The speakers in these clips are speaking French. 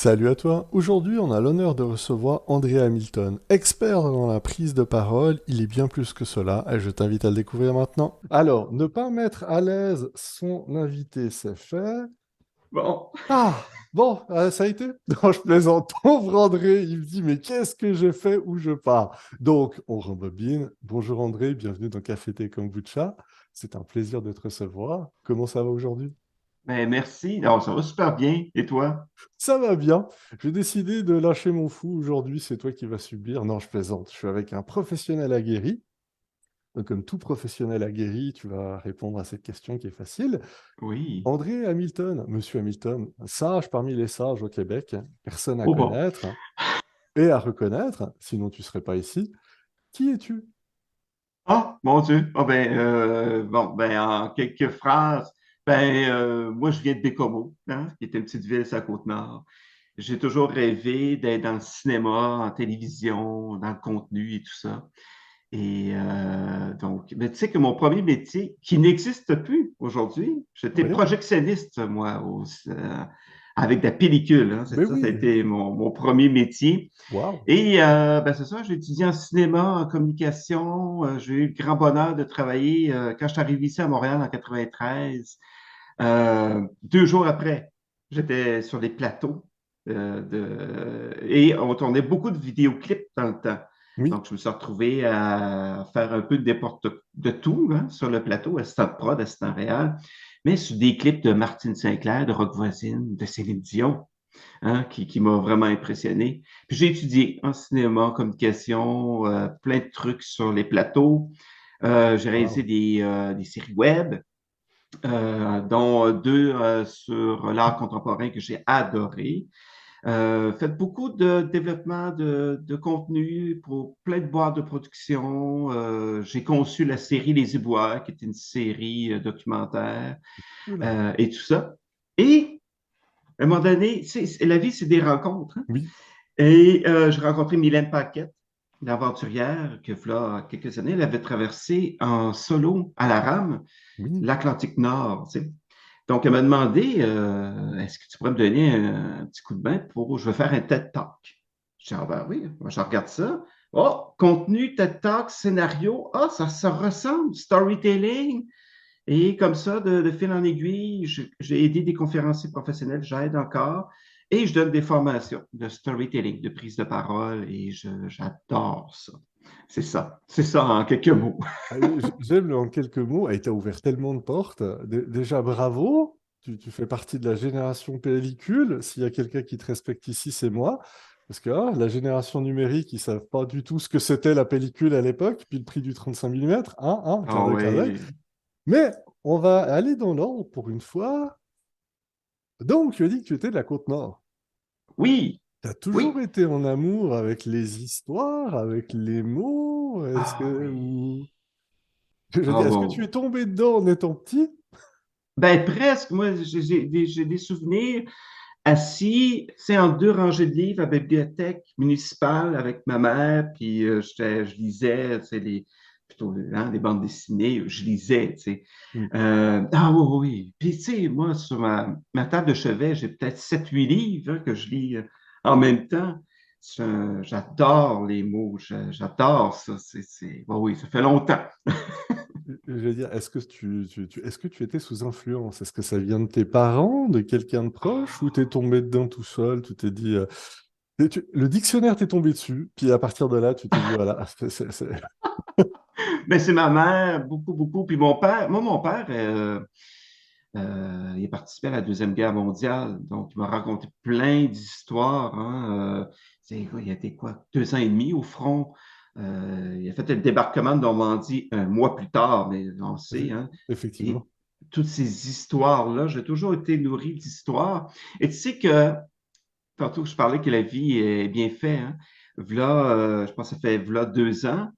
Salut à toi. Aujourd'hui, on a l'honneur de recevoir André Hamilton, expert dans la prise de parole. Il est bien plus que cela et je t'invite à le découvrir maintenant. Alors, ne pas mettre à l'aise son invité, c'est fait. Bon, Ah, bon, ça a été? Non, je plaisante. Pauvre André, il me dit, mais qu'est-ce que j'ai fait où je pars? Donc, on rembobine. Bonjour André, bienvenue dans Café Thé Kombucha. C'est un plaisir de te recevoir. Comment ça va aujourd'hui? ben merci. Non, ça va super bien. Et toi? Ça va bien. J'ai décidé de lâcher mon fou aujourd'hui. C'est toi qui vas subir. Non, je plaisante. Je suis avec un professionnel aguerri. Donc, comme tout professionnel aguerri, tu vas répondre à cette question qui est facile. Oui. André Hamilton, monsieur Hamilton, sage parmi les sages au Québec, personne à Oh bon. connaître et à reconnaître, sinon tu ne serais pas ici. Qui es-tu? Ah, mon Dieu. Ah ben, bon, ben, en quelques phrases, moi, je viens de Bécomo, hein, qui est une petite ville sur la Côte-Nord. J'ai toujours rêvé d'être dans le cinéma, en télévision, dans le contenu et tout ça. Donc, mais tu sais que mon premier métier, qui n'existe plus aujourd'hui, j'étais Oui, projectionniste, moi, avec de la pellicule, hein, c'est mais ça, ça a oui. été mon premier métier. Waouh. C'est ça, j'ai étudié en cinéma, en communication. J'ai eu le grand bonheur de travailler quand je suis arrivé ici à Montréal en 93. 2 jours après, j'étais sur les plateaux et on tournait beaucoup de vidéoclips dans le temps. Oui. Donc, je me suis retrouvé à faire un peu de n'importe de tout hein, sur le plateau, assistant de prod, assistant réel, mais sur des clips de Martine Sinclair, de Rock Voisine, de Céline Dion hein, qui m'a vraiment impressionné. Puis j'ai étudié en cinéma, en communication, plein de trucs sur les plateaux. J'ai réalisé Waouh. des séries web, dont deux sur l'art contemporain que j'ai adoré. Fait beaucoup de développement de contenu pour plein de boîtes de production. J'ai conçu la série Les Éboueurs, qui est une série documentaire, Oula. et tout ça. Et à un moment donné, la vie, c'est des rencontres. Hein. Oui. J'ai rencontré Mylène Paquette, l'aventurière, que voilà quelques années, elle avait traversé en solo à la rame Oui. l'Atlantique Nord. Tu sais. Donc, elle m'a demandé est-ce que tu pourrais me donner un petit coup de main pour je veux faire un TED Talk? Je dis ah ben oui, moi je regarde ça. Oh, contenu, TED Talk, scénario, ah, ça ressemble, storytelling. Et comme ça, de fil en aiguille, j'ai aidé des conférenciers professionnels, j'aide encore, et je donne des formations de storytelling, de prise de parole, et j'adore ça. C'est ça en quelques mots. J'aime en quelques mots, et tu as ouvert tellement de portes. Déjà, bravo, tu fais partie de la génération pellicule. S'il y a quelqu'un qui te respecte ici, c'est moi. Parce que la génération numérique, ils ne savent pas du tout ce que c'était la pellicule à l'époque, puis le prix du 35 mm. Clin Ah d'œil, clin d'œil. oui, Mais on va aller dans l'ordre pour une fois. Donc, tu as dit que tu étais de la Côte-Nord. oui, Tu as toujours oui. été en amour avec les histoires, avec les mots. Ah oui. Je veux Ah dire, est-ce que tu es bon. tombé dedans en étant petit? Ben presque, moi j'ai des souvenirs assis, c'est en deux rangées de livres à la bibliothèque municipale avec ma mère, puis je lisais, c'est plutôt hein, des bandes dessinées, je lisais, tu sais. Oui. Ah oui, oui, oui. Puis tu sais, moi, sur ma table de chevet, j'ai peut-être 7 8 livres hein, que je lis en même temps. J'adore les mots, j'adore ça. Oui, oui, ça fait longtemps. Je veux dire, est-ce que tu étais sous influence? Est-ce que ça vient de tes parents, de quelqu'un de proche, ou t'es tombé dedans tout seul, tu t'es dit, le dictionnaire t'est tombé dessus, puis à partir de là, tu t'es dit, voilà, Mais c'est ma mère, beaucoup, beaucoup. Puis mon père, mon père, il a participé à la Deuxième Guerre mondiale, donc il m'a raconté plein d'histoires. Hein. Il a été quoi, 2 ans et demi au front. Il a fait le débarquement de Normandie un mois plus tard, mais on sait. Hein. effectivement. Et toutes ces histoires-là, j'ai toujours été nourri d'histoires. Et tu sais que, tantôt je parlais que la vie est bien faite. Hein. V'là, je pense que ça fait v'là 2 ans.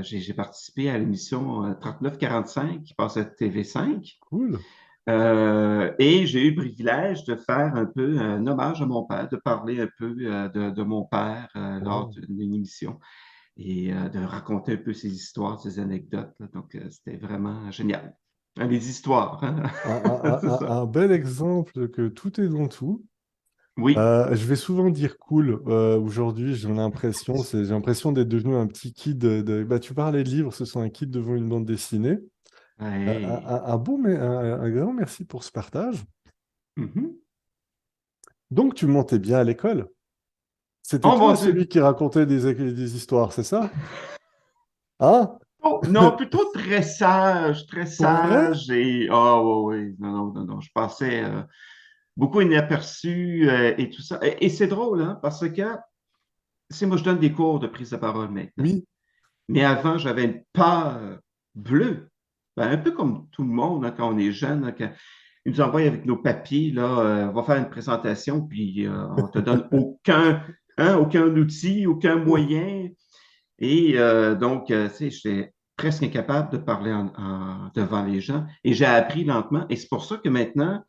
J'ai participé à l'émission 39-45 qui passe à TV5. Cool. Et j'ai eu le privilège de faire un peu un hommage à mon père, de parler un peu de mon père lors Wow. d'une émission et de raconter un peu ses histoires, ses anecdotes. Là. Donc, c'était vraiment génial. Hein, les histoires, hein? Un, un- C'est un- ça. un bel exemple que tout est dans tout. Oui. Je vais souvent dire cool. Aujourd'hui, j'ai l'impression d'être devenu un petit kid. Bah, tu parlais de livres, ce sont un kid devant une bande dessinée. Hey. Un grand merci pour ce partage. Mhm. Donc, tu montais bien à l'école. C'était Oh mon toi Dieu! celui qui racontait des histoires, c'est ça? Hein? Oh, non, plutôt très Pour vrai? sage et oh oui, oui, non, non, non, non, je passais beaucoup inaperçu et tout ça. Et c'est drôle, hein, parce que, moi, je donne des cours de prise de parole maintenant. Oui, Mais avant, j'avais une peur bleue. Ben, un peu comme tout le monde, hein, quand on est jeune, hein, quand ils nous envoient avec nos papiers, là, on va faire une présentation, puis on te donne aucun outil, aucun moyen. Et donc, tu sais, j'étais presque incapable de parler devant les gens. Et j'ai appris lentement. Et c'est pour ça que maintenant,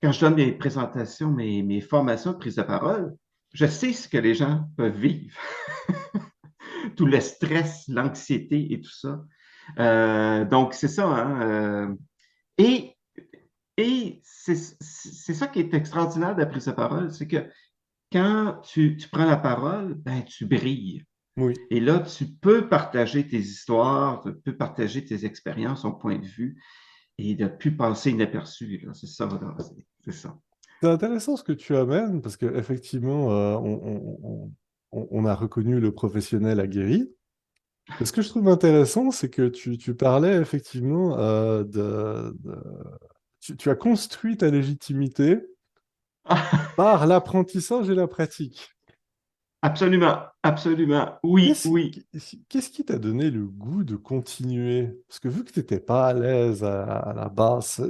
quand je donne mes présentations, mes formations de prise de parole, je sais ce que les gens peuvent vivre. Tout le stress, l'anxiété et tout ça. Donc, c'est ça. Hein, et c'est ça qui est extraordinaire de la prise de parole, c'est que quand tu prends la parole, ben, tu brilles. oui. Et là, tu peux partager tes histoires, tu peux partager tes expériences, ton point de vue, et de plus passer inaperçu. Là. C'est ça, là. C'est ça. C'est intéressant ce que tu amènes parce qu'effectivement, on a reconnu le professionnel aguerri. Et ce que je trouve intéressant, c'est que tu parlais effectivement tu as construit ta légitimité par l'apprentissage et la pratique. Absolument, absolument. Oui, Qu'est-ce oui. qu'est-ce qui t'a donné le goût de continuer? Parce que vu que tu n'étais pas à l'aise à la base,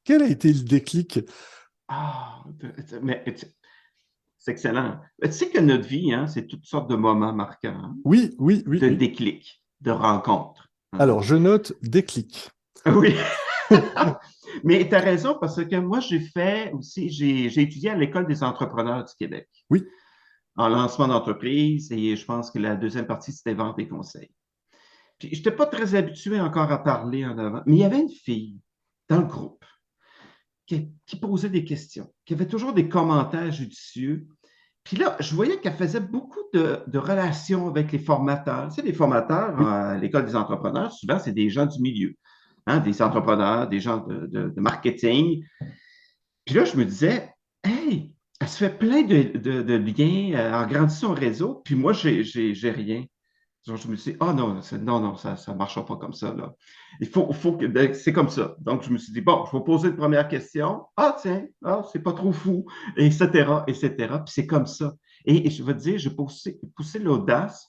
quel a été le déclic? Ah, mais c'est excellent. Tu sais que notre vie, hein, c'est toutes sortes de moments marquants, hein, Oui, oui, oui, de oui. déclics, de rencontres. Hein. Alors, je note déclic. Oui. Mais tu as raison parce que moi, j'ai fait aussi, j'ai étudié à l'École des entrepreneurs du Québec Oui, en lancement d'entreprise et je pense que la deuxième partie, c'était vente et conseil. Puis, je n'étais pas très habitué encore à parler en avant, mais il y avait une fille dans le groupe qui posait des questions, qui avait toujours des commentaires judicieux. Puis là, je voyais qu'elle faisait beaucoup de relations avec les formateurs. Tu sais, les formateurs oui. à l'École des entrepreneurs, souvent, c'est des gens du milieu, hein, des entrepreneurs, des gens de marketing. Puis là, je me disais, hey, elle se fait plein de liens, elle agrandit son réseau, puis moi, j'ai rien. Donc, je me suis dit, ah non, non, non, ça ne marchera pas comme ça, là. Il faut que, ben, c'est comme ça. Donc, je me suis dit, bon, je vais poser une première question. Ah, tiens, ah, c'est pas trop fou, etc., etc. Puis c'est comme ça. Et je veux te dire, j'ai poussé l'audace.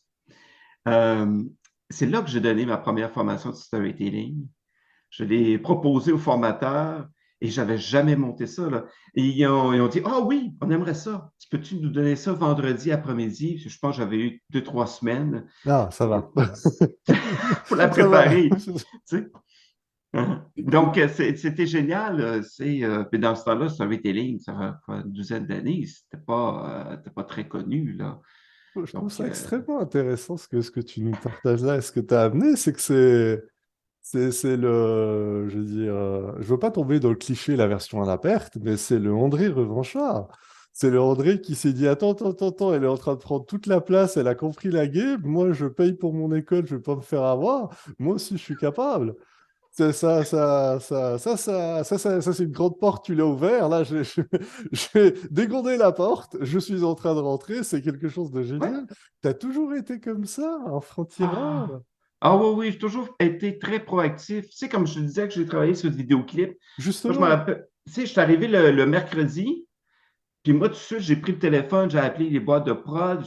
Euh, c'est là que j'ai donné ma première formation de storytelling. Je l'ai proposé aux formateurs et j'avais jamais monté ça, là. Et ils ont dit, ah oui, on aimerait ça. Peux-tu nous donner ça vendredi après-midi? Je pense que j'avais eu 2, 3 semaines Ah, ça va. pour la Ça va. préparer. Tu sais. Hein. Donc, c'était génial. Puis dans ce temps-là, Storytelling, ça fait quoi, une douzaine d'années, c'était pas très connu, là. Je trouve Donc, ça extrêmement intéressant ce que tu nous partages là et ce que tu as amené, c'est que c'est je veux dire, je veux pas tomber dans le cliché, la version à la perte, mais c'est le André revanchard. C'est le André qui s'est dit, attends, attends, attends, attends, elle est en train de prendre toute la place, elle a compris la game, moi je paye pour mon école, je vais pas me faire avoir, moi aussi je suis capable. C'est ça, c'est une grande porte, tu l'as ouvert. Là, j'ai dégondé la porte, je suis en train de rentrer, c'est quelque chose de ouais. génial. Tu as toujours été comme ça, un franc-tireur. Ah, ah oui, oui, j'ai toujours été très proactif. Tu sais, comme je te disais que j'ai travaillé sur des vidéoclips, moi, je me Justement. rappelle, tu sais, je suis arrivé le mercredi, puis moi, tout de suite, j'ai pris le téléphone, j'ai appelé les boîtes de prod,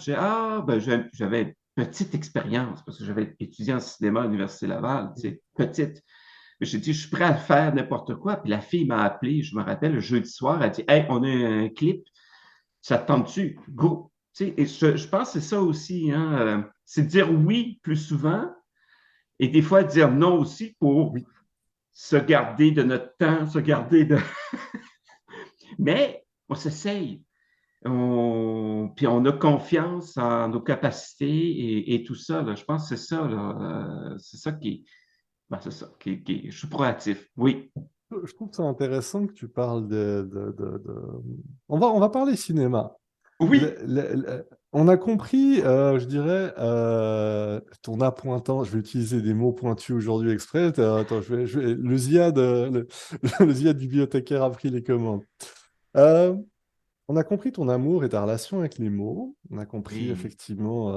ben, j'avais une petite expérience, parce que j'avais étudié en cinéma à l'Université Laval, tu sais, petite. J'ai dit, je suis prêt à faire n'importe quoi. Puis la fille m'a appelé, je me rappelle, le jeudi soir, elle a dit, hey, on a un clip, ça te tente-tu? Go! Tu sais, et je pense que c'est ça aussi, hein, c'est dire oui plus souvent et des fois dire non aussi pour Oui. se garder de notre temps, se garder de. Mais on s'essaye. Puis on a confiance en nos capacités et tout ça. Là. Je pense que c'est ça. Là. C'est ça qui. Ben, c'est ça. Je suis proactif. Oui. Je trouve ça intéressant que tu parles On va parler cinéma. Le- Oui, le- on a compris, je dirais, ton appointant. Je vais utiliser des mots pointus aujourd'hui exprès. Attends, le Ziad, le Ziad bibliothécaire a pris les commandes. Euh, on a compris ton amour et ta relation avec les mots. On a compris oui, effectivement,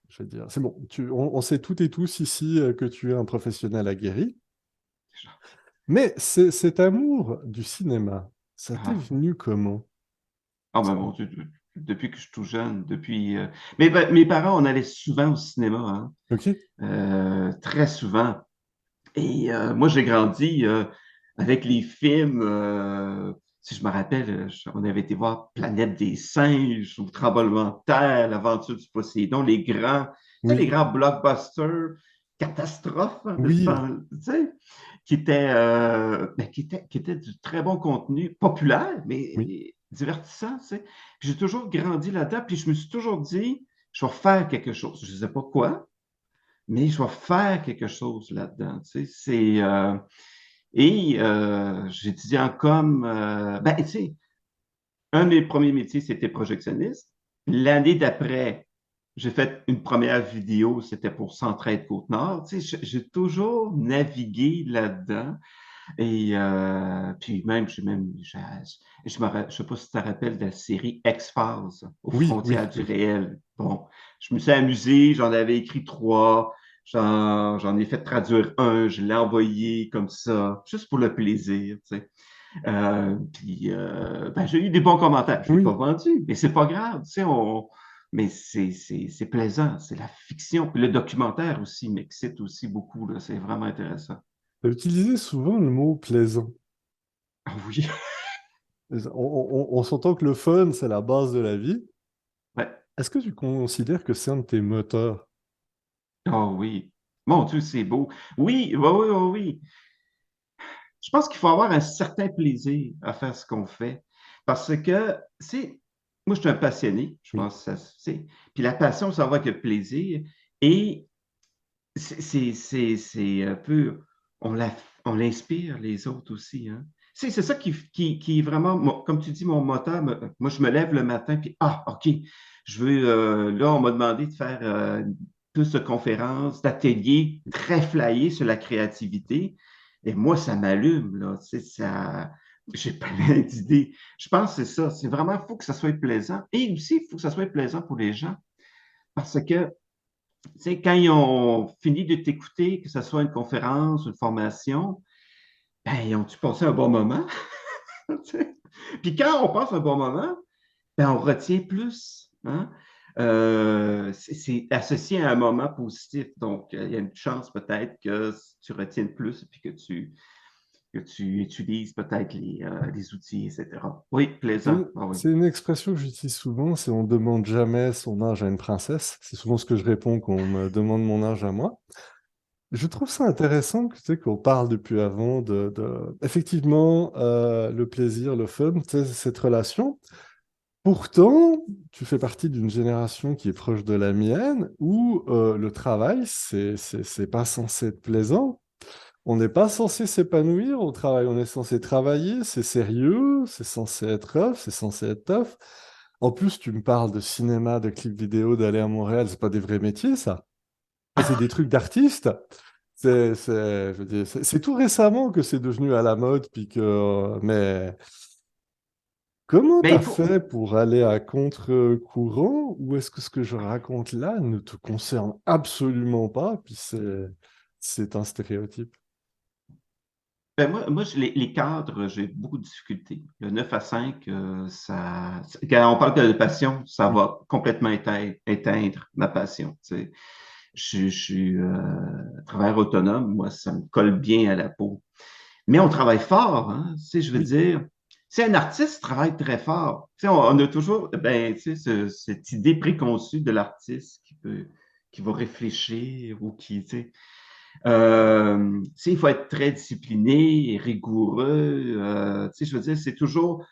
je vais dire, c'est bon. On sait toutes et tous ici que tu es un professionnel aguerri. déjà. Mais cet amour du cinéma, ça t'est Ah, venu comment? ah, ben mon Dieu, depuis que je suis tout jeune, depuis. Mes parents, on allait souvent au cinéma, hein, Ok? très souvent. Et moi, j'ai grandi avec les films. Si je me rappelle, on avait été voir Planète des singes ou Tremblement de terre, L'Aventure du Poséidon, les Oui, grands blockbusters, catastrophes, hein, oui, tu sais, qui étaient du très bon contenu, populaire, oui, mais divertissant, tu sais. Puis j'ai toujours grandi là-dedans, puis je me suis toujours dit, je vais faire quelque chose. Je ne sais pas quoi, mais je vais faire quelque chose là-dedans. Tu sais, j'étudiais en com. Tu sais, un de mes premiers métiers, c'était projectionniste. L'année d'après, j'ai fait une première vidéo, c'était pour Centraide Côte-Nord. Tu sais, j'ai toujours navigué là-dedans. Et puis même, je sais pas si tu te rappelles de la série X-Files, aux oui, frontières oui, du oui. réel. Bon, je me suis amusé, j'en avais écrit trois, j'en ai fait traduire un, je l'ai envoyé comme ça, juste pour le plaisir, tu sais. J'ai eu des bons commentaires. Je ne l'ai pas Oui. vendu, mais c'est pas grave, tu sais, mais c'est plaisant, c'est la fiction. Puis le documentaire aussi m'excite aussi beaucoup, là, c'est vraiment intéressant. Tu as utilisé souvent le mot plaisant. Ah oui. On s'entend que le fun, c'est la base de la vie. Ouais. Est-ce que tu considères que c'est un de tes moteurs? Oh oui. Mon Dieu, c'est beau. Oui, oui, oui, oui, oui. Je pense qu'il faut avoir un certain plaisir à faire ce qu'on fait. Parce que, moi, je suis un passionné, je Oui, pense que ça, puis la passion, ça va avec le plaisir. Et c'est un peu, on la, on l'inspire les autres aussi, hein. C'est ça qui est vraiment, comme tu dis, mon moteur. Moi, je me lève le matin, puis, OK, là, on m'a demandé de faire plus de conférences, d'ateliers très flyés sur la créativité. Et moi, ça m'allume, là, tu sais, j'ai plein d'idées. Je pense que c'est ça. C'est vraiment, il faut que ça soit plaisant. Et aussi, il faut que ça soit plaisant pour les gens. Parce que tu sais, quand ils ont fini de t'écouter, que ce soit une conférence, une formation, ben, ils ont-tu passé un bon moment? Tu sais? Puis quand on passe un bon moment, ben, on retient plus, hein? C'est associé à un moment positif. Donc, il y a une chance peut-être que tu retiennes plus et que tu utilises peut-être les outils, etc. Oui, plaisant. Ah oui. C'est une expression que j'utilise souvent, c'est on demande jamais son âge à une princesse. C'est souvent ce que je réponds quand on me demande mon âge à moi. Je trouve ça intéressant que, tu sais, qu'on parle depuis avant effectivement, le plaisir, le fun, tu sais, cette relation. Pourtant, tu fais partie d'une génération qui est proche de la mienne où le travail, c'est pas censé être plaisant. On n'est pas censé s'épanouir au travail. On est censé travailler, c'est sérieux, c'est censé être rough, c'est censé être tough. En plus, tu me parles de cinéma, de clips vidéo, d'aller à Montréal, c'est pas des vrais métiers, ça. C'est des trucs d'artistes. Je veux dire, c'est tout récemment que c'est devenu à la mode, puis que, mais comment Mais t'as il faut, fait pour aller à contre-courant, ou est-ce que ce que je raconte là ne te concerne absolument pas, puis c'est un stéréotype? les cadres, j'ai beaucoup de difficultés. Le 9 à 5, quand on parle de passion, ça Oui, va complètement éteindre ma passion. Tu sais. Je suis travailleur autonome, moi, ça me colle bien à la peau. Mais on travaille fort, hein, tu sais, je veux oui. dire. Si un artiste travaille très fort, tu sais, on a toujours ben, tu sais, cette idée préconçue de l'artiste qui va réfléchir ou qui, tu sais, tu sais, il faut être très discipliné et rigoureux. Tu sais, je veux dire, c'est toujours,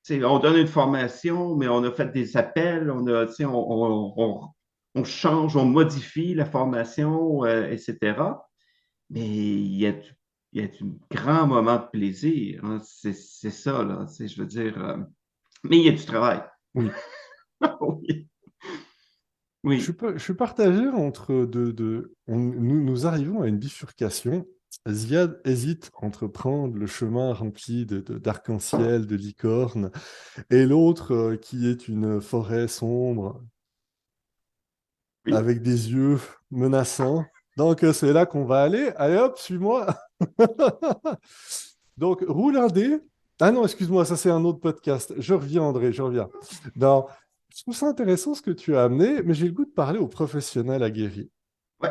tu sais, on donne une formation, mais on a fait des appels, tu sais, on change, on modifie la formation, etc. Mais il y a un grand moment de plaisir. Hein. C'est ça, là. Je veux dire, mais il y a du travail. Oui. Oui. Je Oui. suis, je suis partagé entre nous arrivons à une bifurcation. Ziad hésite entre prendre le chemin rempli d'arc-en-ciel, de licornes, et l'autre qui est une forêt sombre Oui. avec des yeux menaçants. Donc c'est là qu'on va aller. Allez hop, suis-moi. Donc roule un dé. Ah non, excuse-moi, ça c'est un autre podcast. Je reviens, André, je reviens. Non, je trouve ça intéressant ce que tu as amené, mais j'ai le goût de parler aux professionnels aguerris. Ouais.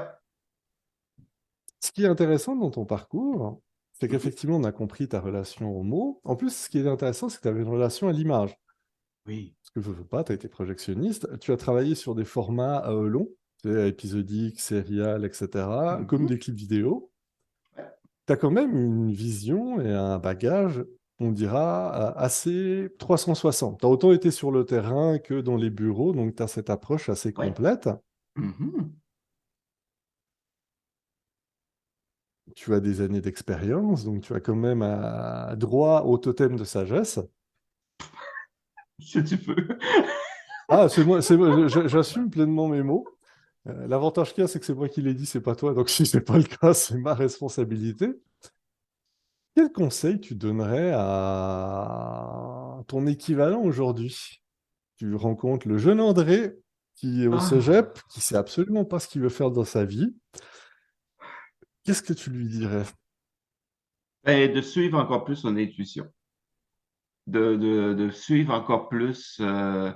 Ce qui est intéressant dans ton parcours, c'est Mhm. qu'effectivement, on a compris ta relation au mot. En plus, ce qui est intéressant, c'est que tu avais une relation à l'image. Oui. Parce que je veux pas, tu as été projectionniste. Tu as travaillé sur des formats longs, tu sais, épisodiques, sérials, etc., comme Mhm. des clips vidéo. Ouais. Tu as quand même une vision et un bagage, on dira, assez 360. Tu as autant été sur le terrain que dans les bureaux, donc tu as cette approche assez Ouais. complète. Mhm. Tu as des années d'expérience, donc tu as quand même droit au totem de sagesse. Si tu peux. Ah, j'assume pleinement mes mots. L'avantage qu'il y a, c'est que c'est moi qui l'ai dit, c'est pas toi. Donc si c'est pas le cas, c'est ma responsabilité. Quel conseil tu donnerais à ton équivalent aujourd'hui? Tu rencontres le jeune André qui est au Ah. cégep, qui sait absolument pas ce qu'il veut faire dans sa vie. Qu'est-ce que tu lui dirais? Ben, de suivre encore plus son intuition. De suivre encore plus, de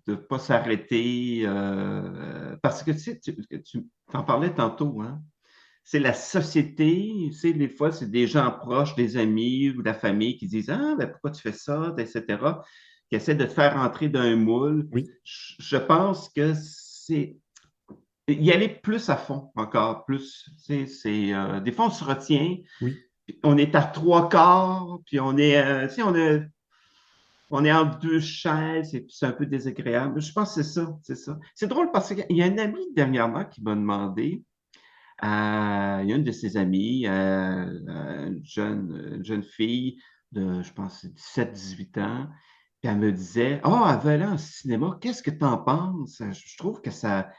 ne pas s'arrêter. Parce que tu sais, tu en parlais tantôt, hein? C'est la société, tu sais, des fois, c'est des gens proches, des amis ou de la famille qui disent ah, ben pourquoi tu fais ça, etc., qui essaient de te faire entrer dans un moule. Oui, Je pense que c'est y aller plus à fond, encore plus. Tu sais, des fois, on se retient, oui. puis on est à trois quarts, puis tu sais, on est entre deux chaises, et puis c'est un peu désagréable. Je pense que c'est ça, c'est ça. C'est drôle parce qu'il y a un ami dernièrement qui m'a demandé, il y a une de ses amies, une jeune fille de, je pense, 17-18 ans, puis elle me disait, oh, elle veut aller en cinéma, qu'est-ce que tu en penses? Je trouve que ça,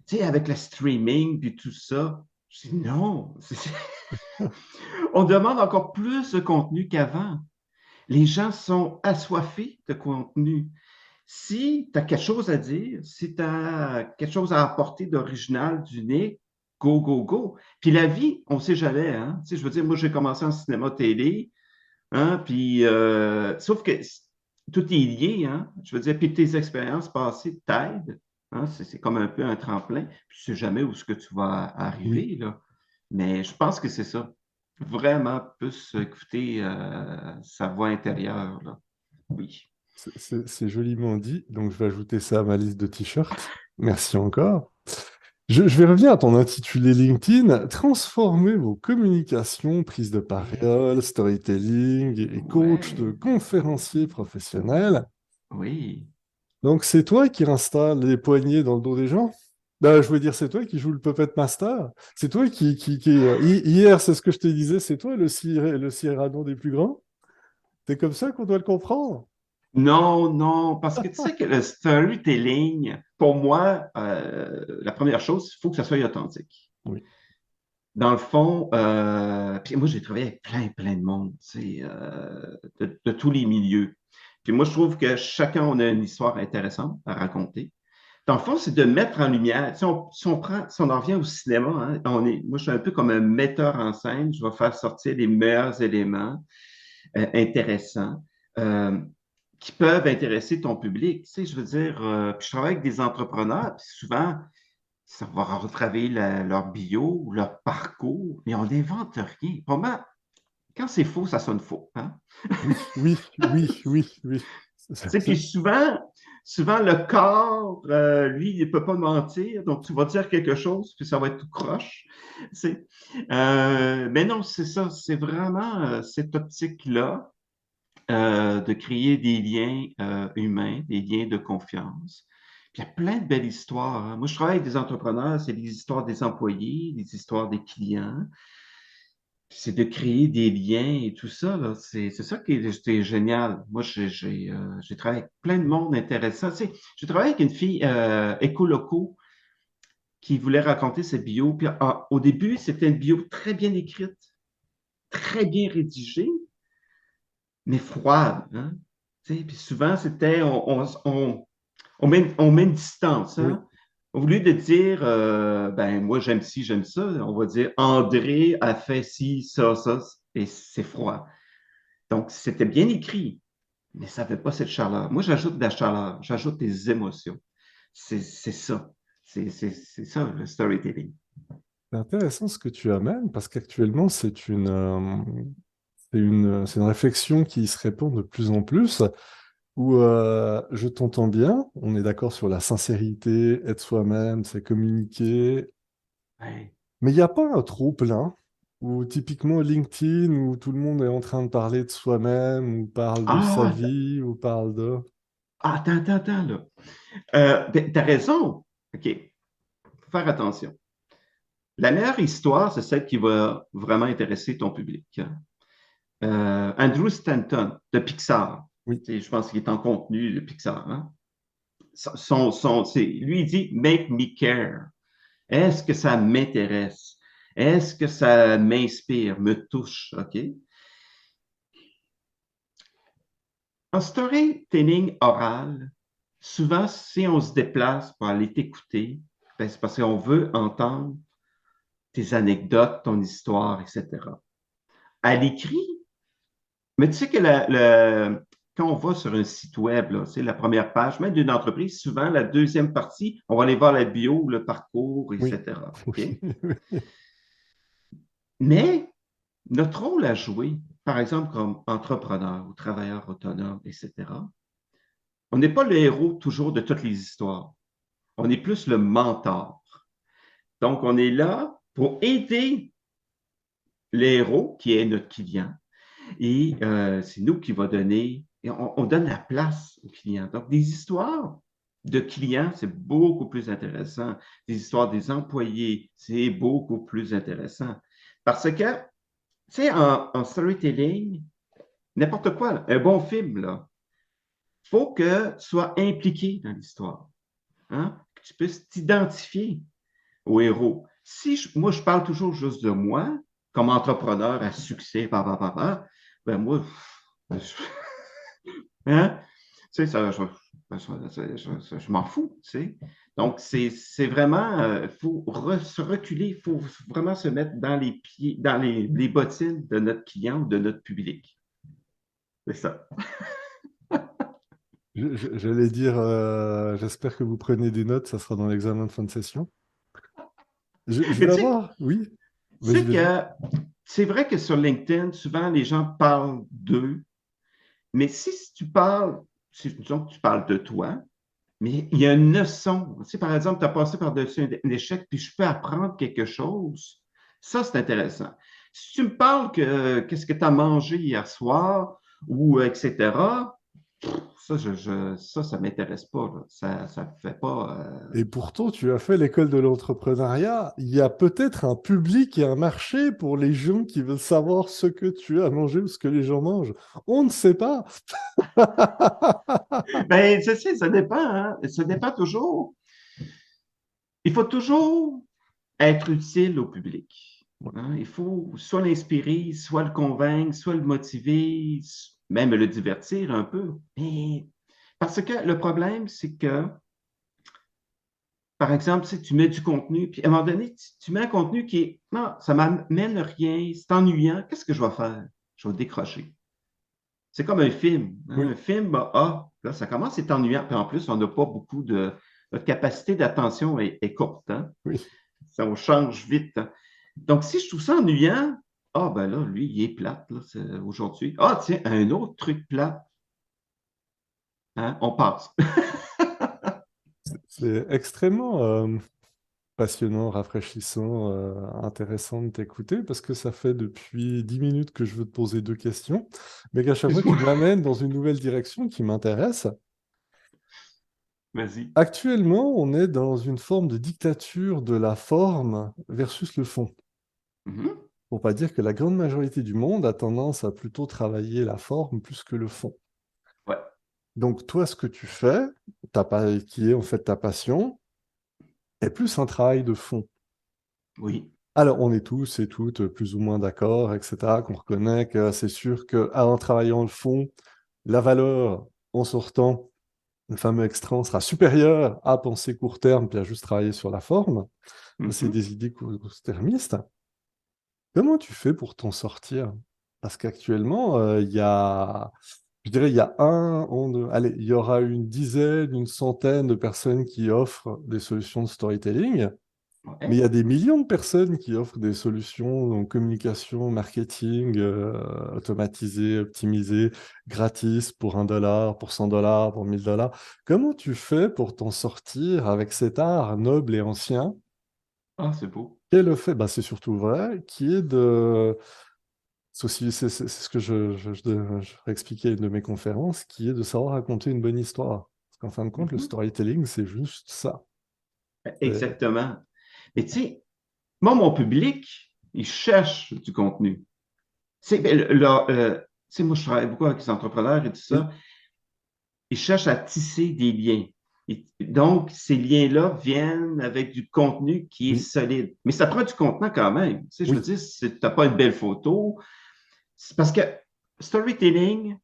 tu sais, avec le streaming, puis tout ça, je dis non, on demande encore plus de contenu qu'avant. Les gens sont assoiffés de contenu. Si tu as quelque chose à dire, si tu as quelque chose à apporter d'original, d'unique, go, go, go. Puis la vie, on ne sait jamais. Hein? Tu sais, je veux dire, moi, j'ai commencé en cinéma télé, hein, puis, sauf que tout est lié. Hein? Je veux dire, puis tes expériences passées t'aident. Hein? C'est comme un peu un tremplin. Puis tu ne sais jamais où ce que tu vas Oui, arriver, là. Mais je pense que c'est ça. Vraiment plus écouter sa voix intérieure, là. Oui. c'est joliment dit. Donc je vais ajouter ça à ma liste de t-shirts. Merci encore. Je vais revenir à ton intitulé LinkedIn, transformer vos communications, prise de Oui. parole, storytelling et coach de Ouais. conférencier professionnel. Oui. Donc c'est toi qui installes les poignets dans le dos des gens? Ben, je veux dire, c'est toi qui joues le Puppet Master. C'est toi hier, c'est ce que je te disais, c'est toi le Cyrano des plus grands. C'est comme ça qu'on doit le comprendre. Non, non, parce que tu sais que le storytelling, pour moi, la première chose, il faut que ça soit authentique. Oui, Dans le fond, puis moi, j'ai travaillé avec plein, plein de monde, tu sais, de tous les milieux. Puis moi, je trouve que chacun, on a une histoire intéressante à raconter. Dans le fond, c'est de mettre en lumière. Si on en revient au cinéma, hein, moi, je suis un peu comme un metteur en scène. Je vais faire sortir les meilleurs éléments intéressants euh, qui peuvent intéresser ton public. Tu sais, je veux dire, puis je travaille avec des entrepreneurs, puis souvent, ça va retravailler leur bio, leur parcours, mais on n'invente rien. Pour moi, quand c'est faux, ça sonne faux. Hein? oui, oui, oui, oui, oui. Tu sais, puis souvent, le corps, lui, il ne peut pas mentir, donc tu vas dire quelque chose, puis ça va être tout croche. Tu sais. Mais non, c'est ça, c'est vraiment cette optique-là de créer des liens humains, des liens de confiance. il y a plein de belles histoires, hein. Moi, je travaille avec des entrepreneurs, c'est les histoires des employés, les histoires des clients. C'est de créer des liens et tout ça, là. C'est ça qui est génial. Moi, j'ai travaillé avec plein de monde intéressant. Tu sais, j'ai travaillé avec une fille écolo qui voulait raconter sa bio. Puis, au début, c'était une bio très bien écrite, très bien rédigée, mais froide, hein. Tu sais, puis souvent, c'était on met une distance, Oui. hein. Au lieu de dire ben moi j'aime ci, j'aime ça, on va dire André a fait ci, ça, et c'est froid. Donc, c'était bien écrit, mais ça n'avait pas cette chaleur. Moi, j'ajoute de la chaleur, j'ajoute des émotions. C'est ça. C'est ça, le storytelling. C'est intéressant ce que tu amènes parce qu'actuellement, c'est une réflexion qui se répand de plus en plus où je t'entends bien, on est d'accord sur la sincérité, être soi-même, c'est communiquer, Ouais. mais il n'y a pas un trop plein où typiquement LinkedIn où tout le monde est en train de parler de soi-même ou parle de sa Ah, vie ou parle de... attends, là. Ben, t'as raison. OK, faut faire attention. La meilleure histoire, c'est celle qui va vraiment intéresser ton public, hein. Andrew Stanton de Pixar. Oui. Tu sais, je pense qu'il est en contenu de Pixar, hein. Lui, il dit Make me care. Est-ce que ça m'intéresse? Est-ce que ça m'inspire, me touche? OK? En storytelling oral, souvent, si on se déplace pour aller t'écouter, ben, c'est parce qu'on veut entendre tes anecdotes, ton histoire, etc. À l'écrit, mais tu sais que quand on va sur un site web, là, c'est la première page, même d'une entreprise, souvent la deuxième partie, on va aller voir la bio, le parcours, Oui. etc. OK? Oui. Mais notre rôle à jouer, par exemple comme entrepreneur ou travailleur autonome, etc., on n'est pas le héros toujours de toutes les histoires. On est plus le mentor. Donc, on est là pour aider le héros, qui est notre client, et c'est nous qui va donner, et on donne la place au client. Donc, des histoires de clients, c'est beaucoup plus intéressant. Des histoires des employés, c'est beaucoup plus intéressant. Parce que, tu sais, en storytelling, n'importe quoi, là, un bon film, là, faut que tu sois impliqué dans l'histoire, hein? Que tu puisses t'identifier au héros. Si moi, je parle toujours juste de moi, comme entrepreneur à succès, ben moi, hein? Tu sais, je m'en fous, tu sais. Donc, c'est vraiment, il faut se reculer, il faut vraiment se mettre dans les pieds, dans les bottines de notre client ou de notre public. C'est ça. J'allais dire, j'espère que vous prenez des notes, ça sera dans l'examen de fin de session. Je Mais vais tu sais, avoir, oui, tu vas-y, sais vas-y. que c'est vrai que sur LinkedIn, souvent les gens parlent d'eux, mais si tu parles, si, disons que tu parles de toi, mais il y a une leçon. Tu sais, par exemple, tu as passé par-dessus un échec, puis je peux apprendre quelque chose. Ça, c'est intéressant. Si tu me parles que qu'est-ce que tu as mangé hier soir, ou etc., ça m'intéresse pas, là. Ça me fait pas. Et pourtant, tu as fait l'école de l'entrepreneuriat. Il y a peut-être un public et un marché pour les gens qui veulent savoir ce que tu as mangé ou ce que les gens mangent. On ne sait pas. Ben, je sais, ça dépend, hein. Ça dépend toujours. Il faut toujours être utile au public, hein. Il faut soit l'inspirer, soit le convaincre, soit le motiver, même le divertir un peu. Mais parce que le problème, c'est que, par exemple, si tu mets du contenu, puis à un moment donné, tu mets un contenu qui est, non, ça m'amène rien, c'est ennuyant, qu'est-ce que je vais faire? Je vais décrocher. C'est comme un film, hein. Oui, Un film, là, ça commence à être ennuyant, puis en plus, on n'a pas beaucoup de. Notre capacité d'attention est courte, hein. oui. Ça, on change vite, hein. Donc, si je trouve ça ennuyant, ah ben là, lui, il est plate là, aujourd'hui. Ah, tiens, un autre truc plate, hein, on passe. C'est extrêmement passionnant, rafraîchissant, intéressant de t'écouter parce que ça fait depuis 10 minutes que je veux te poser deux questions, mais qu'à chaque fois, tu Excuse-moi. m'amènes dans une nouvelle direction qui m'intéresse. Vas-y. Actuellement, on est dans une forme de dictature de la forme versus le fond. Mhm. Pour pas dire que la grande majorité du monde a tendance à plutôt travailler la forme plus que le fond. Ouais, Donc toi, ce que tu fais, qui est en fait ta passion, est plus un travail de fond. oui. Alors, on est tous et toutes plus ou moins d'accord, etc., qu'on reconnaît que c'est sûr qu'en travaillant le fond, la valeur en sortant, le fameux extrait, sera supérieure à penser court terme puis à juste travailler sur la forme. Ça, c'est Mhm. des idées court-termistes. Comment tu fais pour t'en sortir? Parce qu'actuellement, je dirais, il y a allez, il y aura une dizaine, une centaine de personnes qui offrent des solutions de storytelling. Mais il Ouais. y a des millions de personnes qui offrent des solutions en communication, marketing, automatisées, optimisées, gratis pour $1, pour $100, pour $1000. Comment tu fais pour t'en sortir avec cet art noble et ancien, Ah, c'est beau. qui est le fait, bah, c'est surtout vrai, qui est de... c'est ce que je expliquais à une de mes conférences, qui est de savoir raconter une bonne histoire. Parce qu'en fin de compte, le Mhm. storytelling, c'est juste ça. C'est- Exactement. Mais tu sais, moi, mon public, il cherche du contenu. Ben, tu sais, moi, je travaille beaucoup avec les entrepreneurs et tout Oui, ça. Ils cherchent à tisser des liens. Donc, ces liens-là viennent avec du contenu qui est oui, solide. Mais ça prend du contenu quand même. Tu sais, je veux oui, dire, si tu n'as pas une belle photo, c'est parce que storytelling,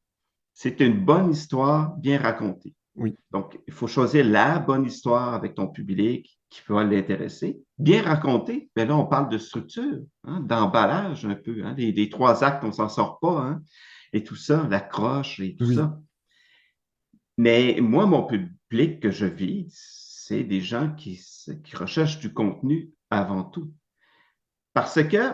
c'est une bonne histoire bien racontée. oui, Donc, il faut choisir la bonne histoire avec ton public qui va l'intéresser. Bien raconter, mais là, on parle de structure, hein, d'emballage un peu. Hein, les trois actes, on ne s'en sort pas. Hein, et tout ça, l'accroche et tout oui. ça. Mais moi, mon public que je vise, c'est des gens qui recherchent du contenu avant tout. Parce que,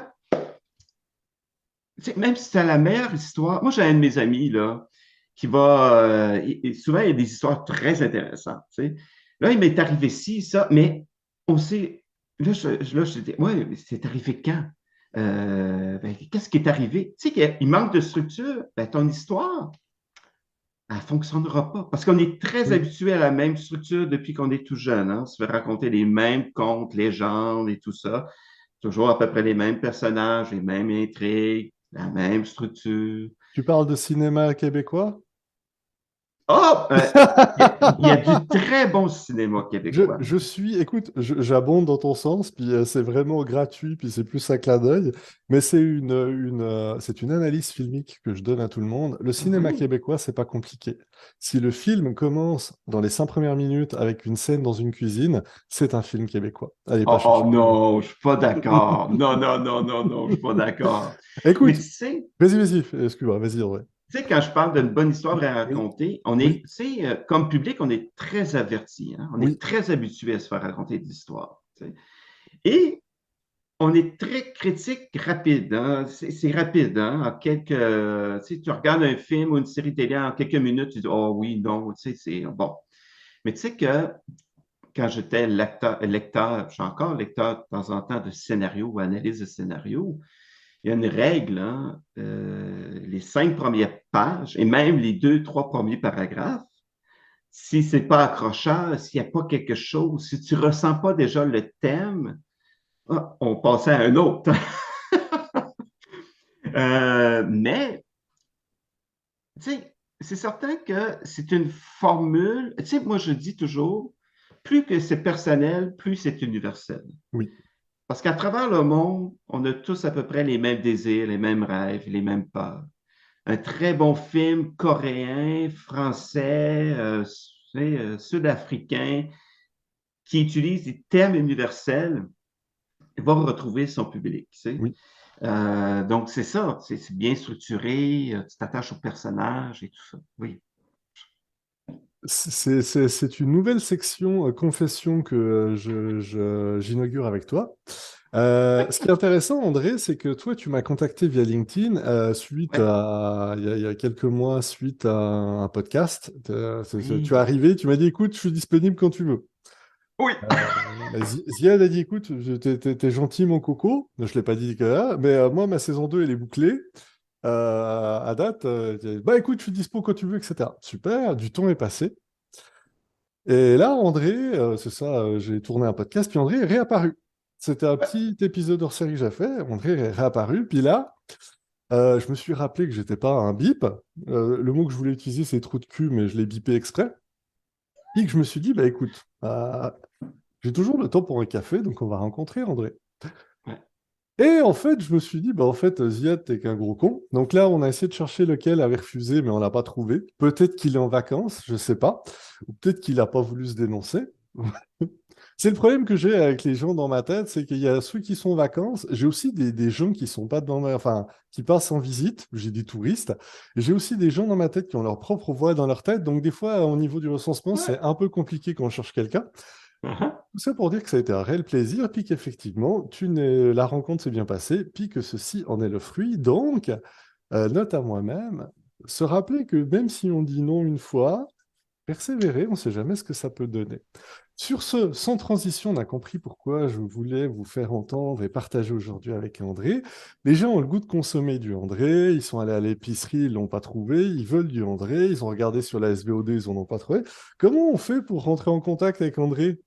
tu sais, même si c'est la meilleure histoire, moi, j'ai un de mes amis, là, qui va, souvent, il y a des histoires très intéressantes, tu sais. Là, il m'est arrivé ci, ça, mais on sait, je dis, ouais, mais c'est arrivé quand? Ben, qu'est-ce qui est arrivé? Tu sais qu'il manque de structure, ben, ton histoire, elle ne fonctionnera pas. Parce qu'on est très Oui. habitué à la même structure depuis qu'on est tout jeune. Hein? On se fait raconter les mêmes contes, légendes et tout ça. Toujours à peu près les mêmes personnages, les mêmes intrigues, la même structure. Tu parles de cinéma québécois? Oh! Il y a du très bon cinéma québécois. Écoute, j'abonde dans ton sens, puis c'est vraiment gratuit, puis c'est plus un clin d'œil, mais c'est une analyse filmique que je donne à tout le monde. Le cinéma Oui. québécois, c'est pas compliqué. Si le film commence dans les 5 premières minutes avec une scène dans une cuisine, c'est un film québécois. Allez, pas Oh, oh chercher plus loin. non, je suis pas d'accord. Non, non, non, non, non, je suis pas d'accord. Mais Écoute, vas-y, excuse-moi, vas-y, ouais. tu sais, quand je parle d'une bonne histoire à Oui, raconter, on est, oui, tu sais, comme public, on est très averti, hein? On est oui, très habitué à se faire raconter des histoires. Tu sais. Et on est très critique rapide. Hein? C'est rapide. Hein? En tu sais, tu regardes un film ou une série télé en quelques minutes, tu dis, oh oui, non, tu sais, c'est bon. Mais tu sais que quand j'étais lecteur, je suis encore lecteur de temps en temps de scénario ou analyse de scénario, il y a une règle, hein, les 5 premières pages et même les 2, 3 premiers paragraphes, si c'est pas accrocheur, s'il n'y a pas quelque chose, si tu ressens pas déjà le thème, ah, on passait à un autre. Mais, tu sais, c'est certain que c'est une formule. Tu sais, moi, je dis toujours, plus que c'est personnel, plus c'est universel. oui. Parce qu'à travers le monde, on a tous à peu près les mêmes désirs, les mêmes rêves, les mêmes peurs. Un très bon film coréen, français, tu sais, sud-africain, qui utilise des termes universels, va retrouver son public. Tu sais. Oui. Donc, c'est ça, c'est bien structuré, tu t'attaches au personnage et tout ça. Oui. C'est une nouvelle section confession que j'inaugure avec toi. Ce qui est intéressant, André, c'est que toi, tu m'as contacté via LinkedIn Ouais. il y a quelques mois, suite à un podcast. Tu es Oui. arrivé, tu m'as dit, écoute, je suis disponible quand tu veux. Oui. Ziad a dit, écoute, t'es gentil, mon coco. Je ne l'ai pas dit que là, mais moi, ma saison 2 elle est bouclée. À date, bah écoute, je suis dispo quand tu veux, etc. Super, du temps est passé. Et là, André, c'est ça, j'ai tourné un podcast, puis André est réapparu. C'était un Ouais. petit épisode hors série que j'ai fait. André est réapparu, puis là, je me suis rappelé que j'étais pas un bip. Le mot que je voulais utiliser, c'est trou de cul, mais je l'ai bipé exprès. Puis que je me suis dit, bah écoute, j'ai toujours le temps pour un café, donc on va rencontrer André. Ouais. Et en fait, je me suis dit, bah en fait, Ziad, t'es qu'un gros con. Donc là, on a essayé de chercher lequel avait refusé, mais on l'a pas trouvé. Peut-être qu'il est en vacances, je sais pas. Ou peut-être qu'il a pas voulu se dénoncer. C'est le problème que j'ai avec les gens dans ma tête, c'est qu'il y a ceux qui sont en vacances. J'ai aussi des gens qui sont pas dans ma, enfin, qui passent en visite. J'ai des touristes. Et j'ai aussi des gens dans ma tête qui ont leur propre voix dans leur tête. Donc des fois, au niveau du recensement, c'est Ouais. un peu compliqué quand on cherche quelqu'un. Uh-huh. Tout ça pour dire que ça a été un réel plaisir, puis qu'effectivement, la rencontre s'est bien passée, puis que ceci en est le fruit. Donc, note à moi-même, se rappeler que même si on dit non une fois, persévérer, on ne sait jamais ce que ça peut donner. Sur ce, sans transition, on a compris pourquoi je voulais vous faire entendre et partager aujourd'hui avec André. Les gens ont le goût de consommer du André, ils sont allés à l'épicerie, ils l'ont pas trouvé, ils veulent du André, ils ont regardé sur la SVOD, ils n'en ont pas trouvé. Comment on fait pour rentrer en contact avec André?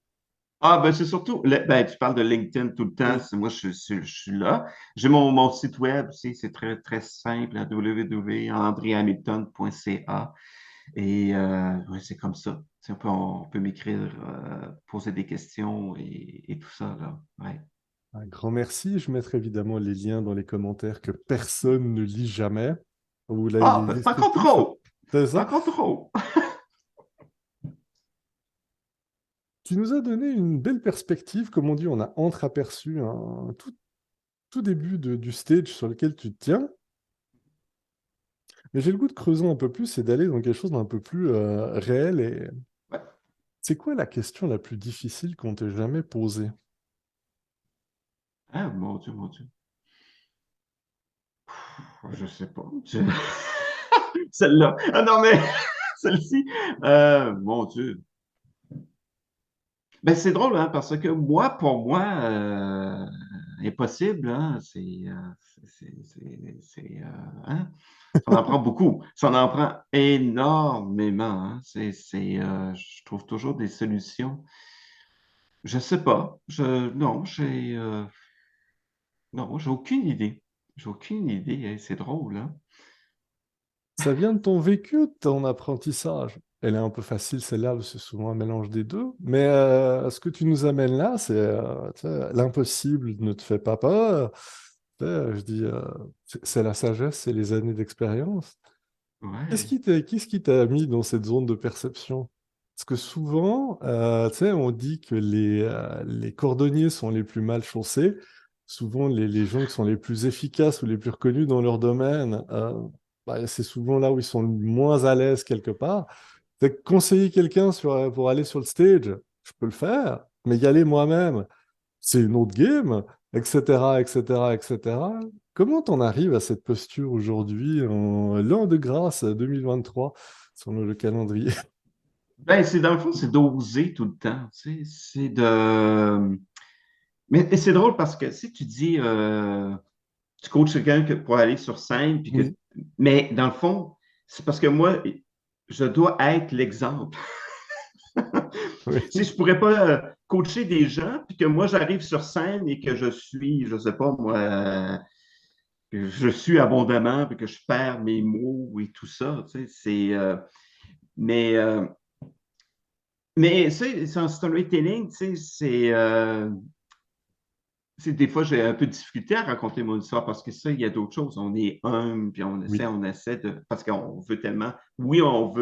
Ah, ben c'est surtout, ben, tu parles de LinkedIn tout le temps. Oui. Moi, je suis là. J'ai mon site web aussi, c'est très, très simple, à www.andrehamilton.ca. Et ouais, c'est comme ça. Tu sais, on peut m'écrire, poser des questions et tout ça, là. Ouais. Un grand merci. Je mettrai évidemment les liens dans les commentaires que personne ne lit jamais, ou là, Ah, les ben, pas contre descriptifs. trop. C'est Pas ça. contre trop. Tu nous as donné une belle perspective. Comme on dit, on a entreaperçu un tout début du stage sur lequel tu te tiens. Mais j'ai le goût de creuser un peu plus et d'aller dans quelque chose d'un peu plus réel. Et Ouais. c'est quoi la question la plus difficile qu'on t'ait jamais posée? Ah, mon Dieu, mon Dieu. Je sais pas. Celle-là. Ah non, mais celle-ci. Mon Dieu. Ben, c'est drôle, hein, parce que moi, pour moi, impossible, hein, hein, ça en prend beaucoup. Ça en prend énormément. Hein. Je trouve toujours des solutions. Je sais pas. Non, j'ai aucune idée. J'ai aucune idée. Hein, c'est drôle, hein. Ça vient de ton vécu, de ton apprentissage. Elle est un peu facile, celle-là, parce que c'est souvent un mélange des deux. Mais ce que tu nous amènes là, c'est tu sais, l'impossible ne te fait pas peur. Tu sais, je dis, c'est la sagesse, c'est les années d'expérience. Ouais. Qu'est-ce qui t'a mis dans cette zone de perception? Parce que souvent, tu sais, on dit que les cordonniers sont les plus mal chaussés. Souvent, les gens qui sont les plus efficaces ou les plus reconnus dans leur domaine, bah, c'est souvent là où ils sont le moins à l'aise quelque part. Fait que conseiller quelqu'un pour aller sur le stage, je peux le faire, mais y aller moi-même, c'est une autre game, etc., etc., etc. Comment t'en arrives à cette posture aujourd'hui, en l'an de grâce 2023, sur le calendrier? Ben, c'est dans le fond, c'est d'oser tout le temps. Tu sais, c'est de. Mais et c'est drôle parce que si tu dis, tu coaches quelqu'un pour aller sur scène, Oui, mais dans le fond, c'est parce que moi, je dois être l'exemple. Si oui, je pourrais pas coacher des gens, puis que moi j'arrive sur scène et que je suis, je sais pas moi, que je suis abondamment, puis que je perds mes mots et tout ça, tu sais, mais euh, mais c'est un storytelling, tu sais, des fois, j'ai un peu de difficulté à raconter mon histoire parce que ça, il y a d'autres choses. On est humble, puis oui, on essaie de, parce qu'on veut tellement, oui, on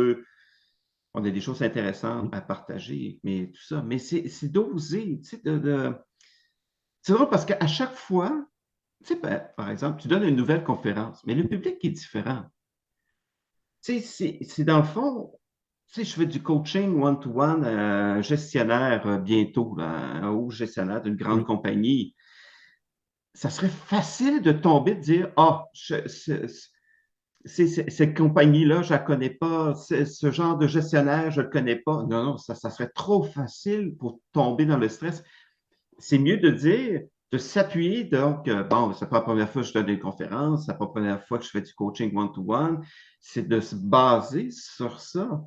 a des choses intéressantes oui, à partager, mais tout ça. Mais c'est d'oser, tu sais, c'est drôle parce qu'à chaque fois, tu sais, par exemple, tu donnes une nouvelle conférence, mais le public est différent. Tu sais, c'est dans le fond, tu sais, je fais du coaching one-to-one à un gestionnaire bientôt, là, un haut gestionnaire d'une grande oui. compagnie. Ça serait facile de tomber, de dire, ah, cette compagnie-là, je ne la connais pas, ce genre de gestionnaire, je ne le connais pas. Non, non, ça serait trop facile pour tomber dans le stress. C'est mieux de dire, de s'appuyer. Donc, bon, c'est pas la première fois que je donne des conférences, c'est pas la première fois que je fais du coaching one-to-one. C'est de se baser sur ça.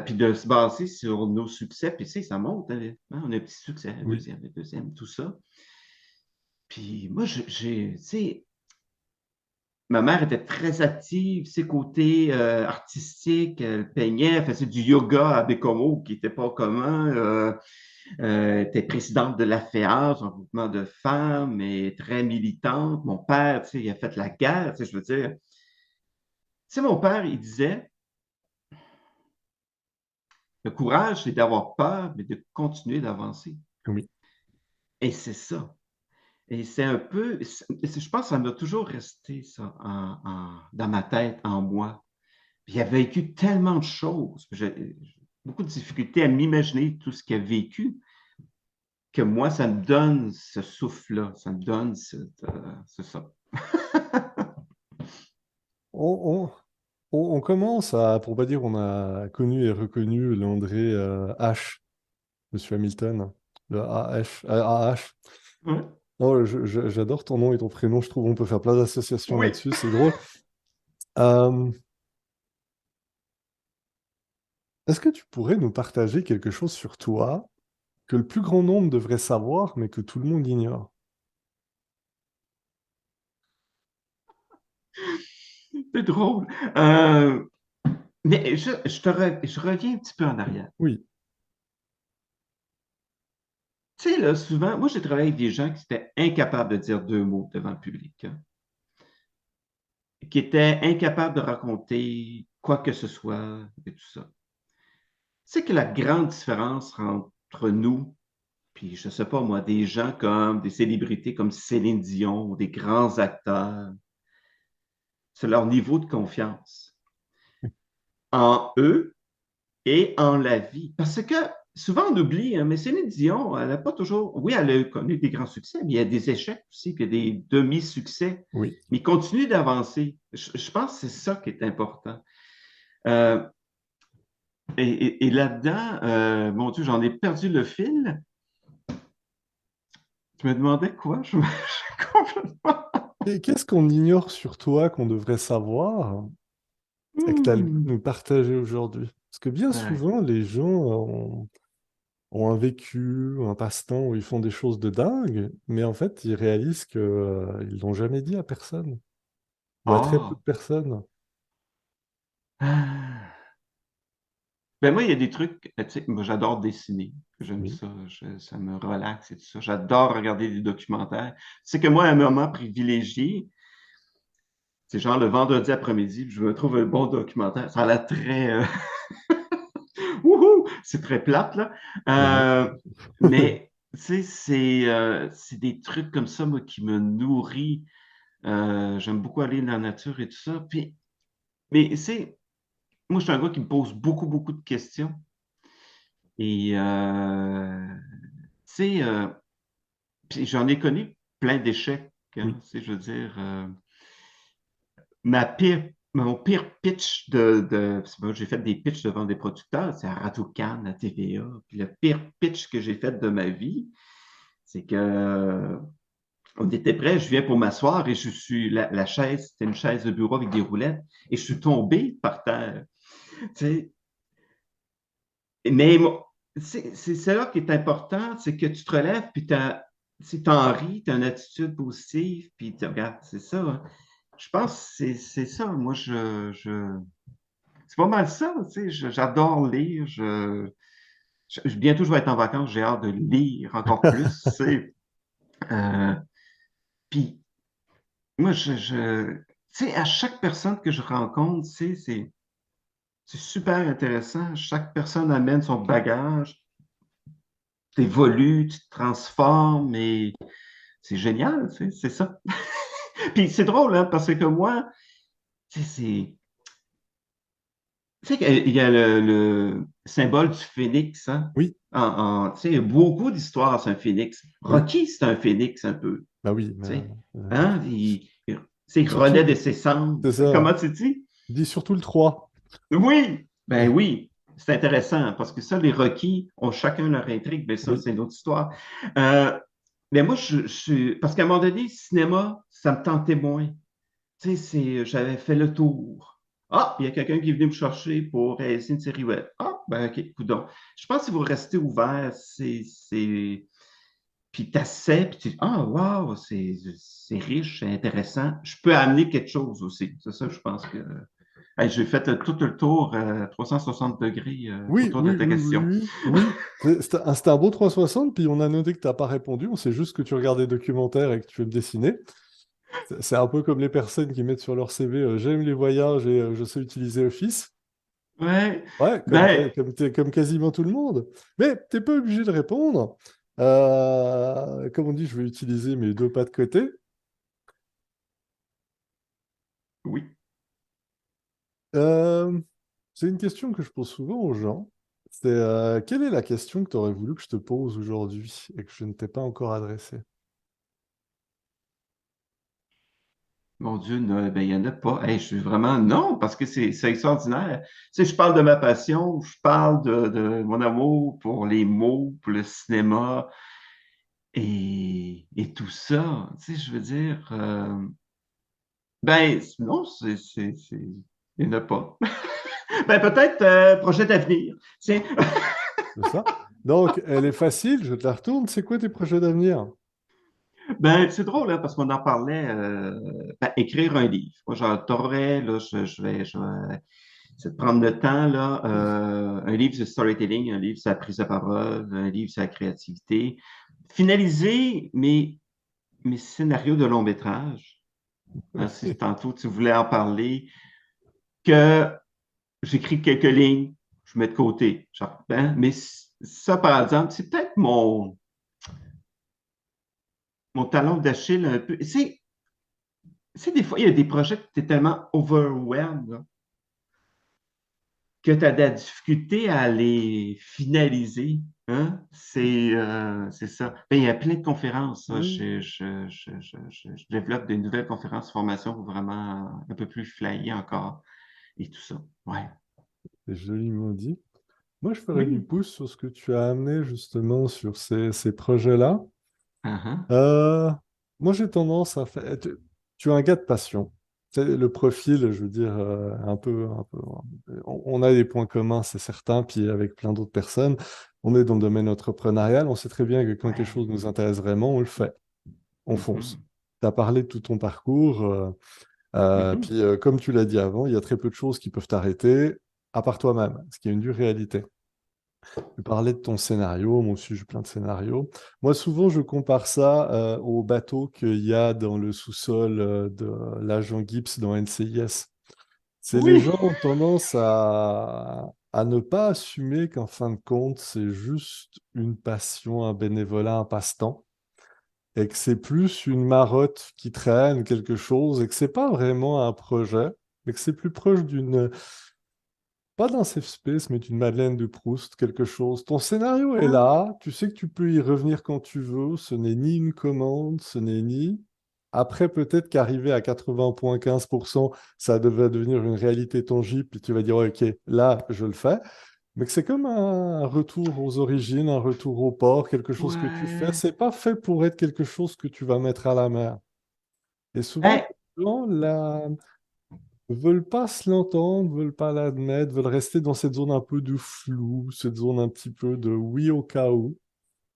Puis de se baser sur nos succès. Puis, tu sais, ça monte. Hein, on a un petit succès, Oui. un deuxième, tout ça. Puis, moi, tu sais, ma mère était très active, ses côtés artistiques, elle peignait, elle faisait du yoga à Bécomo, qui n'était pas commun. Était présidente de l'AFEAS, un mouvement de femmes, et très militante. Mon père, tu sais, il a fait la guerre, tu sais, je veux dire. Tu sais, mon père, il disait, le courage, c'est d'avoir peur, mais de continuer d'avancer. Oui. Et c'est ça. Et c'est un peu, je pense que ça m'a toujours resté, ça, dans ma tête, en moi. Puis il a vécu tellement de choses. J'ai beaucoup de difficultés à m'imaginer tout ce qu'il a vécu, que moi, ça me donne ce souffle-là. Ça me donne c'est ça. On, on commence à, pour pas dire, on a connu et reconnu l'André H, Monsieur Hamilton, le AH. AH. Ouais. Oh, j'adore ton nom et ton prénom, je trouve on peut faire plein d'associations Oui. là-dessus, c'est drôle. Euh, Est-ce que tu pourrais nous partager quelque chose sur toi que le plus grand nombre devrait savoir, mais que tout le monde ignore? C'est drôle. Euh, mais je reviens un petit peu en arrière. Oui, Tu sais, là, souvent, moi, j'ai travaillé avec des gens qui étaient incapables de dire deux mots devant le public, hein, qui étaient incapables de raconter quoi que ce soit et tout ça. C'est que la grande différence entre nous, puis je sais pas moi, des gens comme des célébrités comme Céline Dion ou des grands acteurs, c'est leur niveau de confiance en eux et en la vie. Parce que souvent on oublie, hein, mais Céline Dion, elle n'a pas toujours, oui, elle a connu des grands succès, mais il y a des échecs aussi, puis il y a des demi-succès, oui. mais il continue d'avancer. Je pense que c'est ça qui est important. Euh, et là-dedans, mon Dieu, j'en ai perdu le fil. Tu me demandais quoi? Je complètement. Et qu'est-ce qu'on ignore sur toi qu'on devrait savoir et que tu as le goût de Hmm. nous partager aujourd'hui? Parce que bien Ouais. souvent, les gens ont un vécu, un passe-temps où ils font des choses de dingue, mais en fait, ils réalisent qu'ils ne l'ont jamais dit à personne, ou à très peu de Ah. personnes. Ah. Ben moi, il y a des trucs, tu sais, moi j'adore dessiner. J'aime Oui, ça, ça me relaxe et tout ça. J'adore regarder des documentaires. C'est que moi, un moment privilégié, c'est genre le vendredi après-midi, puis je me trouve un bon documentaire. Ça a l'air très, wouhou, c'est très plate, là. non. Mais, tu sais, c'est des trucs comme ça, moi, qui me nourrit. J'aime beaucoup aller dans la nature et tout ça. Puis, mais, c'est, moi, je suis un gars qui me pose beaucoup, beaucoup de questions. Et, tu sais, puis j'en ai connu plein d'échecs, hein, Oui, tu sais, je veux dire, mon pire pitch parce que moi, j'ai fait des pitchs devant des producteurs, c'est à Radio-Can, à TVA. Puis le pire pitch que j'ai fait de ma vie, c'est que on était prêt, je viens pour m'asseoir et je suis la chaise, c'était une chaise de bureau avec des roulettes, et je suis tombé par terre. Tu sais, mais c'est là qui est important, c'est que tu te relèves, puis tu en ris, tu as une attitude positive, puis tu regardes, c'est ça, hein. Je pense que c'est ça. Moi, c'est pas mal ça, tu sais. J'adore lire. Bientôt, je vais être en vacances. J'ai hâte de lire encore plus, tu sais. Euh, Puis, moi, tu sais, à chaque personne que je rencontre, tu sais, c'est super intéressant. Chaque personne amène son bagage. Tu évolues, tu te transformes et c'est génial, tu sais, c'est ça. Puis, c'est drôle, hein, parce que moi, tu sais, tu sais qu'il y a le symbole du phénix, hein? oui, Tu sais, il y a beaucoup d'histoires sur un phénix. oui. Rocky, c'est un phénix un peu, Bah oui, tu sais. euh, Hein? Tu sais, il renaît surtout, de ses cendres. c'est ça. Comment tu dis? Dis surtout le 3. Oui! Ben oui, c'est intéressant parce que ça, les Rocky ont chacun leur intrigue, mais ça, Oui, c'est une autre histoire. Euh, mais moi, parce qu'à un moment donné, le cinéma, ça me tentait moins. Tu sais, j'avais fait le tour. Ah, il y a quelqu'un qui est venu me chercher pour réaliser une série web. Ah, ben OK, coudonc. Je pense que vous restez ouvert, puis t'essaies, puis tu dis, ah, wow, c'est riche, c'est intéressant. Je peux amener quelque chose aussi. C'est ça, je pense que. Hey, j'ai fait tout le tour 360 degrés Oui, autour de oui, ta oui, oui, question. oui, oui. C'était un beau 360, puis on a noté que tu n'as pas répondu. On sait juste que tu regardes des documentaires et que tu veux me dessiner. C'est un peu comme les personnes qui mettent sur leur CV j'aime les voyages et je sais utiliser Office. Ouais. Ouais, Ben, comme quasiment tout le monde. Mais tu n'es pas obligé de répondre. Comme on dit, je vais utiliser mes deux pas de côté. oui. Euh, c'est une question que je pose souvent aux gens. C'est quelle est la question que tu aurais voulu que je te pose aujourd'hui et que je ne t'ai pas encore adressée? Mon Dieu, non, ben, il n'y en a pas. Hey, je suis vraiment non, parce que c'est extraordinaire. Tu sais, je parle de ma passion, je parle de mon amour pour les mots, pour le cinéma et tout ça. Tu sais, je veux dire, ben, non, il n'y en a pas. Ben, peut-être projet d'avenir. Tiens, C'est ça? Donc, elle est facile, je te la retourne. C'est quoi tes projets d'avenir? ben, c'est drôle, hein, parce qu'on en parlait, ben, écrire un livre. Moi, j'adorerais, là, je vais c'est de prendre le temps, là, un livre sur storytelling, un livre sur la prise de parole, un livre sur la créativité. Finaliser mes scénarios de long métrage. Hein, si tantôt tu voulais en parler, que j'écris quelques lignes, je mets de côté. Genre, hein, mais ça, par exemple, c'est peut-être mon talon d'Achille un peu. C'est des fois, il y a des projets que tu es tellement overwhelmed, là, que tu as de la difficulté à les finaliser. Hein? C'est ça. Ben, il y a plein de conférences. Ça. Oui, Je développe des nouvelles conférences, formations pour vraiment un peu plus flyer encore et tout ça. Ouais. c'est joliment dit. Moi, je ferais du Oui. pouce sur ce que tu as amené justement sur ces projets-là. Uh-huh. Euh, moi, j'ai tendance à faire. Tu es un gars de passion. C'est le profil, je veux dire, on a des points communs, c'est certain, puis avec plein d'autres personnes. On est dans le domaine entrepreneurial. On sait très bien que quand quelque Ouais. chose nous intéresse vraiment, on le fait. On fonce. Mhm. Tu as parlé de tout ton parcours. Mhm. Puis, comme tu l'as dit avant, il y a très peu de choses qui peuvent t'arrêter, à part toi-même, ce qui est une dure réalité. Tu parlais de ton scénario, moi aussi j'ai plein de scénarios. Moi, souvent, je compare ça au bateau qu'il y a dans le sous-sol de l'agent Gibbs dans NCIS. C'est les Oui. gens ont tendance à ne pas assumer qu'en fin de compte, c'est juste une passion, un bénévolat, un passe-temps et que c'est plus une marotte qui traîne quelque chose et que c'est pas vraiment un projet, mais que c'est plus proche d'une, pas d'un safe space, mais d'une Madeleine de Proust, quelque chose. Ton scénario est Ah, là, tu sais que tu peux y revenir quand tu veux, ce n'est ni une commande, ce n'est ni... Après, peut-être qu'arriver à 80,15%, ça devrait devenir une réalité tangible, puis tu vas dire, OK, là, je le fais. Mais que c'est comme un retour aux origines, un retour au port, quelque chose que tu fais. ouais. C'est pas fait pour être quelque chose que tu vas mettre à la mer. Et souvent, Hey, les gens veulent pas se l'entendre, veulent pas l'admettre, veulent rester dans cette zone un peu de flou, cette zone un petit peu de oui au cas où.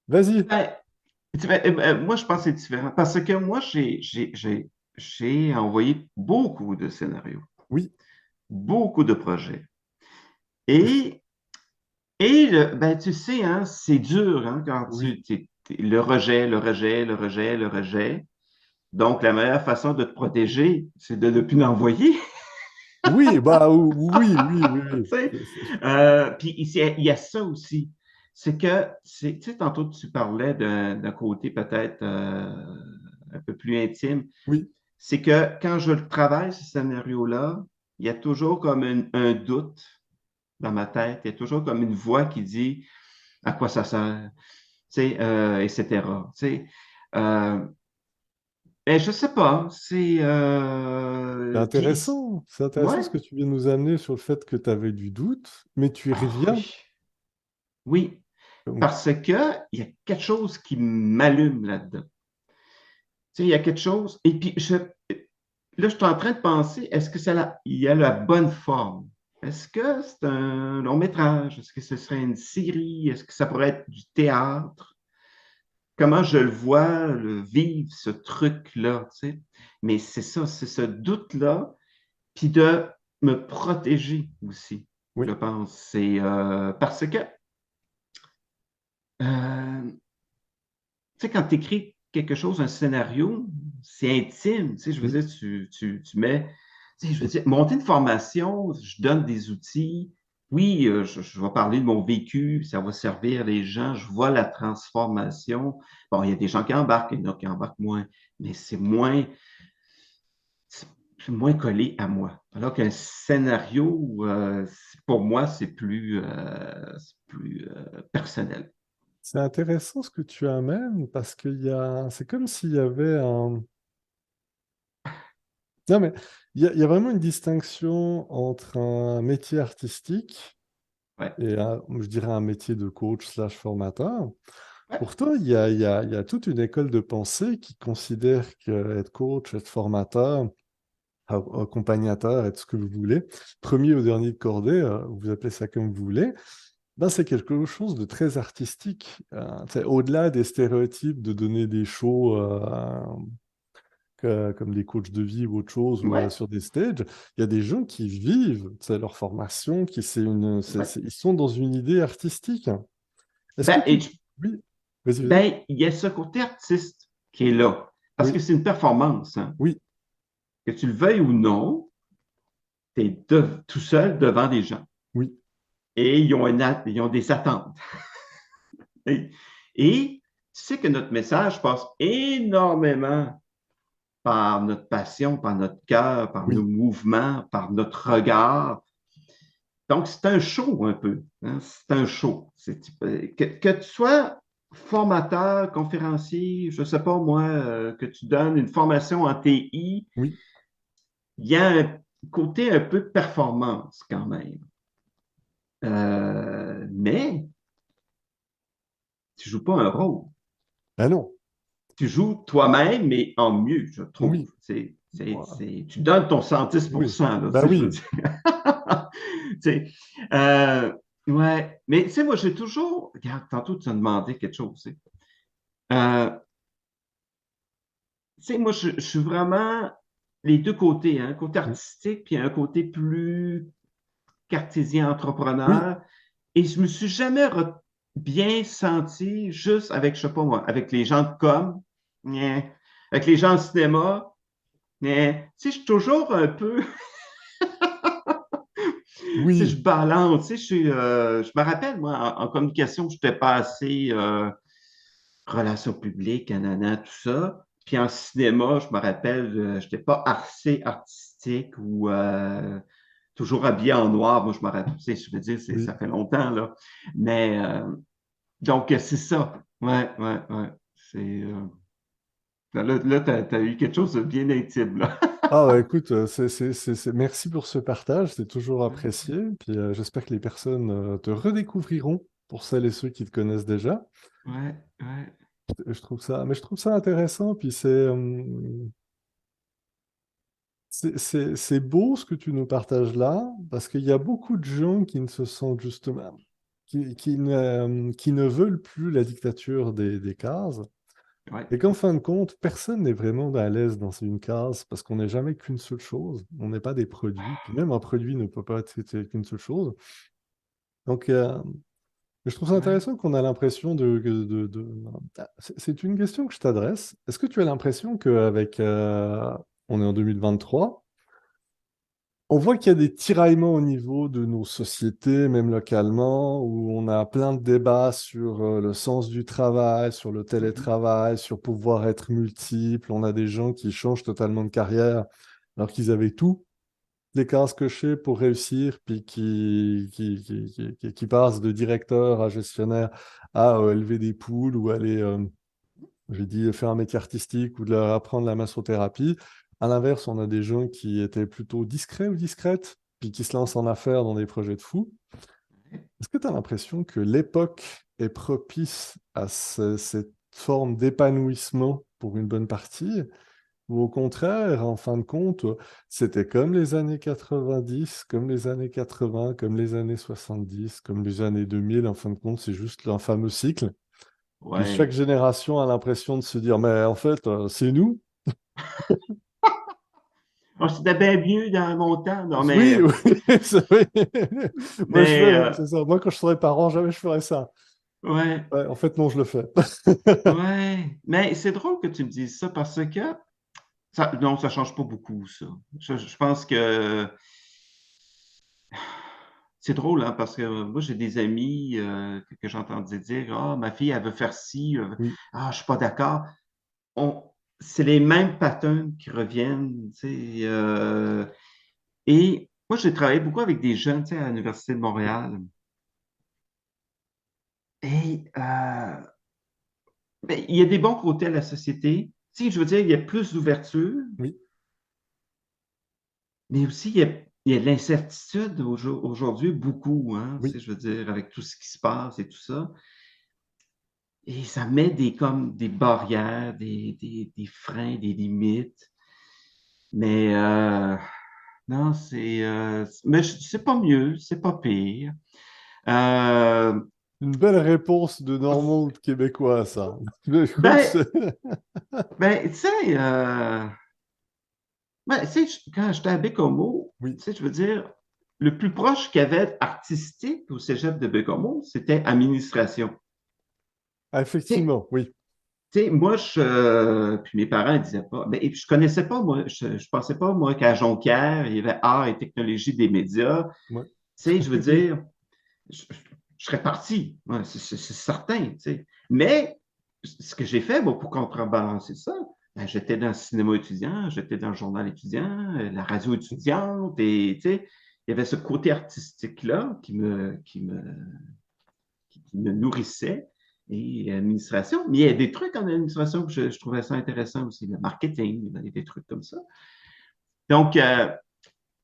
Vas-y. ben, moi, je pense que c'est différent parce que moi, j'ai envoyé beaucoup de scénarios, Oui, beaucoup de projets. Et, ben, tu sais, hein, c'est dur hein, quand oui. le rejet, le rejet, le rejet, le rejet. Donc, la meilleure façon de te protéger, c'est de ne plus l'envoyer. Oui, bah oui, oui, oui, Tu oui. sais. Puis il y a ça aussi. C'est que, tu sais, tantôt tu parlais d'un côté peut-être un peu plus intime. Oui, C'est que quand je travaille ce scénario-là, il y a toujours comme un doute dans ma tête. Il y a toujours comme une voix qui dit à quoi ça sert, tu sais, etc. Tu sais, euh, ben, je sais pas. Puis, C'est intéressant ouais. ce que tu viens de nous amener sur le fait que tu avais du doute, mais tu y Ah oui. reviens. Oui. Donc, Parce que il y a quelque chose qui m'allume là-dedans. Tu sais, il y a quelque chose. Et puis, là, je suis en train de penser, est-ce que il y a la bonne forme? Est-ce que c'est un long métrage? Est-ce que ce serait une série? Est-ce que ça pourrait être du théâtre? Comment je le vois, vivre ce truc-là, tu sais? Mais c'est ça, c'est ce doute-là, puis de me protéger aussi, je Oui, pense. C'est parce que, tu sais, quand tu écris quelque chose, un scénario, c'est intime, tu sais, je veux oui, dire, tu mets, tu sais, je veux dire, monter une formation, je donne des outils. Oui, je vais parler de mon vécu, ça va servir les gens, je vois la transformation. Bon, il y a des gens qui embarquent, il y en a qui embarquent moins, mais c'est moins collé à moi. Alors qu'un scénario, pour moi, c'est plus personnel. c'est intéressant ce que tu amènes parce c'est comme s'il y avait un. Non, mais il y a vraiment une distinction entre un métier artistique Ouais. et je dirais un métier de coach slash formateur. Ouais. Pourtant, il y a toute une école de pensée qui considère qu'être coach, être formateur, accompagnateur, être ce que vous voulez, premier ou dernier de cordée, vous appelez ça comme vous voulez, ben, c'est quelque chose de très artistique. Au-delà des stéréotypes de donner des shows comme des coachs de vie ou autre chose, ou Ouais. sur des stages, il y a des gens qui vivent leur formation, Ouais. ils sont dans une idée artistique. Est-ce que Ben, tu... Oui, vas-y, vas-y. ben, il y a ce côté artiste qui est là. Parce que Oui, c'est une performance, hein. oui, Que tu le veuilles ou non, tu es tout seul devant des gens. oui, Et ils ont des attentes. Et, et tu sais que notre message passe énormément par notre passion, par notre cœur, par nos oui. mouvements, par notre regard. Donc, c'est un show un peu, hein. C'est un show. Que tu sois formateur, conférencier, je ne sais pas moi, que tu donnes une formation en TI, Oui. il y a un côté un peu performance quand même. Mais tu ne joues pas un rôle. Ah non, Tu joues toi-même, mais en mieux, je trouve. oui. Voilà. Tu donnes ton 110 Oui. là, tu Bah sais, je veux oui. dire. Tu sais, euh, ouais, mais tu sais, moi, j'ai toujours. Regarde, tantôt, tu as demandé quelque chose. Tu sais. Tu sais, moi, je suis vraiment les deux côtés, hein, un côté Oui. artistique, puis un côté plus cartésien Oui. entrepreneur. Et je me suis jamais bien senti juste avec, je sais pas moi, avec les gens de com, né, avec les gens de cinéma. Mais, tu sais, je suis toujours un peu, tu sais, je Oui. balance, tu sais, je me rappelle, moi, en communication, je n'étais pas assez relations publiques, nanana, tout ça. Puis en cinéma, je me rappelle, je n'étais pas assez artistique ou toujours habillé en noir. Moi, je me rappelle, tu sais, je veux dire, Oui. ça fait longtemps, là. Mais, donc, c'est ça. Ouais, ouais, ouais. C'est, là, tu as eu quelque chose de bien intime, là. Ah ouais, écoute, merci pour ce partage, c'est toujours apprécié. Puis j'espère que les personnes te redécouvriront pour celles et ceux qui te connaissent déjà. Ouais, ouais, Je trouve ça intéressant. Puis c'est beau ce que tu nous partages là, parce qu'il y a beaucoup de gens qui ne se sentent justement, qui ne veulent plus la dictature des cases. ouais. Et qu'en fin de compte, personne n'est vraiment à l'aise dans une case parce qu'on n'est jamais qu'une seule chose. On n'est pas des produits. Puis même un produit ne peut pas être qu'une seule chose. Donc, je trouve ça Ouais. intéressant qu'on a l'impression c'est une question que je t'adresse. Est-ce que tu as l'impression qu'avec... on est en 2023, on voit qu'il y a des tiraillements au niveau de nos sociétés, même localement, où on a plein de débats sur le sens du travail, sur le Mhm. télétravail, sur pouvoir être multiple. On a des gens qui changent totalement de carrière alors qu'ils avaient tout, les cases cochées pour réussir, puis qui passent de directeur à gestionnaire à élever des poules ou aller, j'ai dit, faire un métier artistique ou de leur apprendre la massothérapie. À l'inverse, on a des gens qui étaient plutôt discrets ou discrètes, puis qui se lancent en affaires dans des projets de fous. Est-ce que tu as l'impression que l'époque est propice à cette forme d'épanouissement pour une bonne partie? Ou au contraire, en fin de compte, c'était comme les années 90, comme les années 80, comme les années 70, comme les années 2000. En fin de compte, c'est juste un fameux cycle. Puis chaque Ouais. génération a l'impression de se dire, mais en fait, c'est nous. Oh, c'était bien mieux dans mon temps. Non, Oui, oui, c'est vrai. Moi, mais c'est ça. Moi, quand je serai parent, jamais je ferai ça. ouais, Ouais, en fait, non, je le fais. ouais. Mais c'est drôle que tu me dises ça parce que non, ça change pas beaucoup, ça. Je pense que c'est drôle, hein, parce que moi, j'ai des amis que j'entendais dire, ah, ma fille, elle veut faire ci, Oui, ah, je suis pas d'accord. On, c'est les mêmes patterns qui reviennent, tu sais. Et moi, j'ai travaillé beaucoup avec des jeunes, tu sais, à l'Université de Montréal. Et ben, il y a des bons côtés à la société. Tu sais, je veux dire, il y a plus d'ouverture, oui, mais aussi il y a de l'incertitude aujourd'hui, beaucoup, hein, tu oui. sais, je veux dire, avec tout ce qui se passe et tout ça. Et ça met comme des barrières, des freins, des limites. Mais non, mais c'est pas mieux, c'est pas pire. Euh, Une belle réponse de Normand ou de Québécois, ça. Écoute, ben, tu sais, tu sais, quand j'étais à Bécomo, oui, tu sais, je veux dire, le plus proche qu'il y avait artistique au cégep de Bécomo, c'était administration. ah, Tu sais, effectivement, oui. moi, puis mes parents ne disaient pas, mais je connaissais pas, moi, je pensais pas, moi, qu'à Jonquière, il y avait art et technologie des médias. Tu Ouais. sais, je veux Oui, dire, je serais parti, ouais, c'est certain, tu sais. Mais ce que j'ai fait, moi, pour contrebalancer ça, ben, j'étais dans le cinéma étudiant, j'étais dans le journal étudiant, la radio étudiante, et tu sais, il y avait ce côté artistique-là qui me nourrissait et administration. Mais il y a des trucs en administration que je trouvais ça intéressant aussi, le marketing, il y a des trucs comme ça. Donc,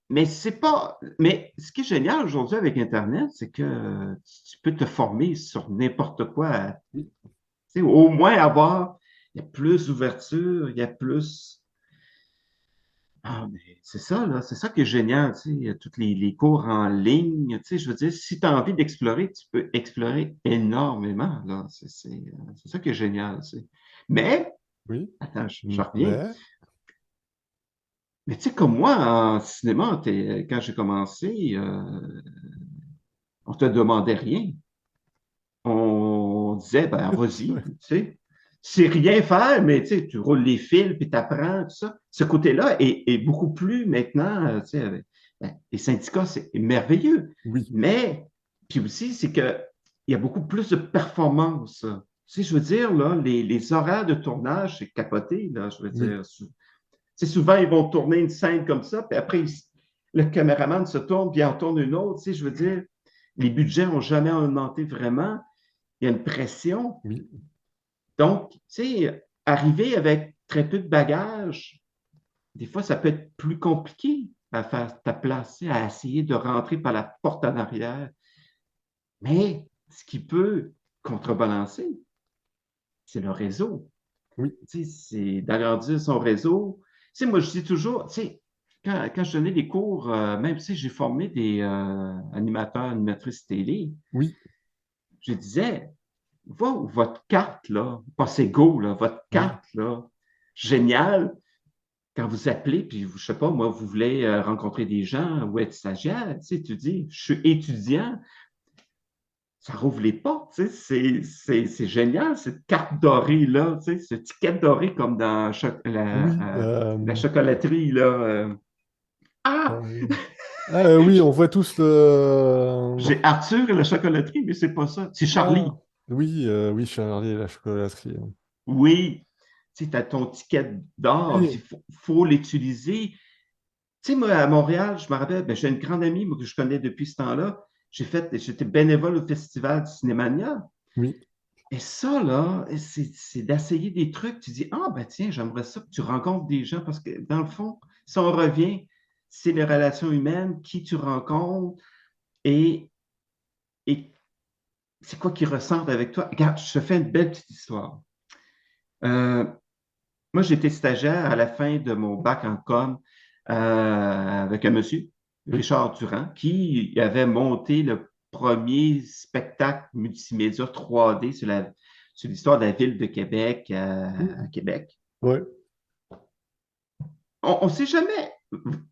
mais c'est pas. Mais ce qui est génial aujourd'hui avec Internet, c'est que tu peux te former sur n'importe quoi. oui. Tu sais, au moins avoir, il y a plus d'ouverture, il y a plus. Ah, mais c'est ça, là, c'est ça qui est génial, tu sais, il y a tous les cours en ligne, tu sais, je veux dire, si tu as envie d'explorer, tu peux explorer énormément, là, c'est ça qui est génial, tu sais. Mais, Oui. attends, je reviens, Mais, mais tu sais, comme moi, en cinéma, quand j'ai commencé, on te demandait rien. On disait, ben, vas-y, tu sais. C'est rien faire, mais tu sais, tu roules les fils, puis tu apprends, tout ça. Ce côté-là est beaucoup plus maintenant, tu sais, ben, les syndicats, c'est merveilleux. oui, Mais, puis aussi, c'est que il y a beaucoup plus de performance. Tu sais, je veux dire, là, les horaires de tournage, c'est capoté, là, je veux oui, dire. Tu sais, souvent, ils vont tourner une scène comme ça, puis après, le caméraman se tourne, puis il en tourne une autre. Tu sais, je veux dire, les budgets n'ont jamais augmenté vraiment. Il y a une pression. oui, Donc, tu sais, arriver avec très peu de bagages, des fois, ça peut être plus compliqué à faire ta place, tu sais, à essayer de rentrer par la porte en arrière. Mais ce qui peut contrebalancer, c'est le réseau. oui, Tu sais, c'est d'agrandir son réseau. Tu sais, moi, je dis toujours, tu sais, quand je donnais des cours, même si j'ai formé des animateurs, animatrices télé, oui, je disais, votre carte, là, pas c'est go, là, votre oui, carte, là, géniale, quand vous appelez, puis je sais pas, moi, vous voulez rencontrer des gens ou être stagiaire, tu sais, tu dis, je suis étudiant, ça rouvre les portes, tu sais, c'est génial, cette carte dorée-là, tu sais, cette étiquette dorée comme dans oui. la chocolaterie, là. Ah! Euh, oui, on voit tous le. J'ai Arthur et la chocolaterie, mais c'est pas ça. C'est Ah, Charlie. oui, oui, Charlie et la chocolaterie. Oui. Tu sais, tu as ton ticket d'or, il Oui, faut l'utiliser. Tu sais, moi, à Montréal, je me rappelle, ben, j'ai une grande amie moi, que je connais depuis ce temps-là. J'étais bénévole au Festival du Cinémania. oui, Et ça, là, c'est d'essayer des trucs. Tu dis, ah, ben tiens, j'aimerais ça que tu rencontres des gens parce que, dans le fond, si on revient, c'est les relations humaines, qui tu rencontres et, et c'est quoi qu'ils ressentent avec toi. Regarde, je te fais une belle petite histoire. Euh, moi, j'étais stagiaire à la fin de mon bac en com avec un monsieur, Oui, Richard Durand, qui avait monté le premier spectacle multimédia 3D sur l'histoire de la ville de Québec à Québec. ouais, On ne s'est jamais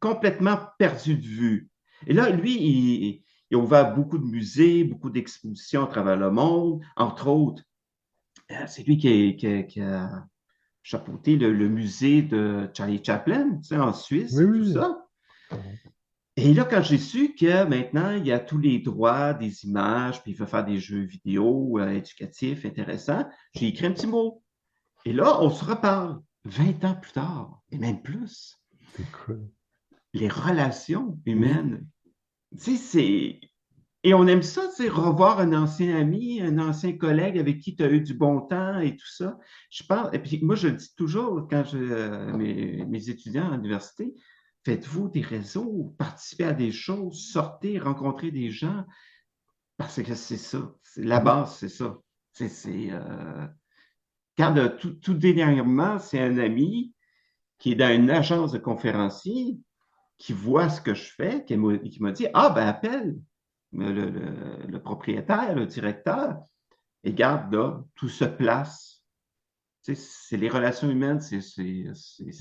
complètement perdu de vue. Et là, lui, il a ouvert beaucoup de musées, beaucoup d'expositions à travers le monde, entre autres. C'est lui qui a chapeauté le musée de Charlie Chaplin, tu sais, en Suisse oui, et tout oui. ça. Et là, quand j'ai su que maintenant, il y a tous les droits des images, puis il veut faire des jeux vidéo éducatifs intéressants, j'ai écrit un petit mot. Et là, on se reparle 20 ans plus tard, et même plus. C'est cool. Les relations Oui, humaines, tu sais, c'est... Et on aime ça, tu sais, revoir un ancien ami, un ancien collègue avec qui tu as eu du bon temps et tout ça. Je parle, et puis moi, je le dis toujours quand mes étudiants à l'université, faites-vous des réseaux, participez à des choses, sortez, rencontrez des gens, parce que c'est ça. La oui, base, c'est ça. Regarde, tout dernièrement, c'est un ami qui est dans une agence de conférenciers qui voit ce que je fais, qui m'a dit, ah, ben appelle le propriétaire, le directeur, et garde là, tout se place. Tu sais, c'est les relations humaines, c'est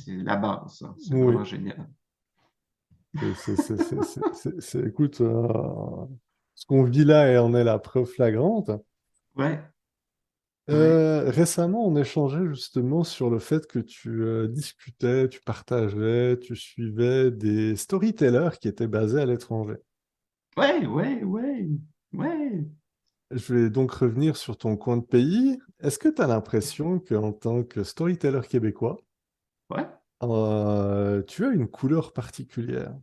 la base, hein. C'est oui. vraiment génial. Écoute, ce qu'on vit là et en est la preuve flagrante. Ouais, ouais, Récemment, on échangeait justement sur le fait que tu discutais, tu partageais, tu suivais des storytellers qui étaient basés à l'étranger. ouais, ouais, ouais, ouais, Je vais donc revenir sur ton coin de pays. Est-ce que tu as l'impression qu'en tant que storyteller québécois, ouais. tu as une couleur particulière?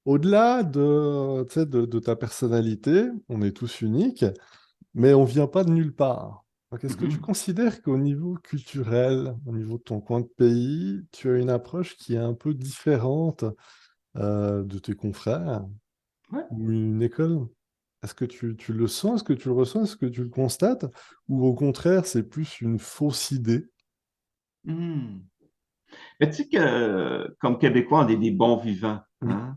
Au-delà de, tu sais, de ta personnalité, on est tous uniques, mais on vient pas de nulle part. Donc, est-ce que tu Mhm. considères qu'au niveau culturel, au niveau de ton coin de pays, tu as une approche qui est un peu différente de tes confrères Ouais. ou une école? Est-ce que tu le sens? Est-ce que tu le ressens? Est-ce que tu le constates? Ou au contraire, c'est plus une fausse idée? Mhm. Mais tu sais que, comme Québécois, on est des bons vivants, Oui. hein?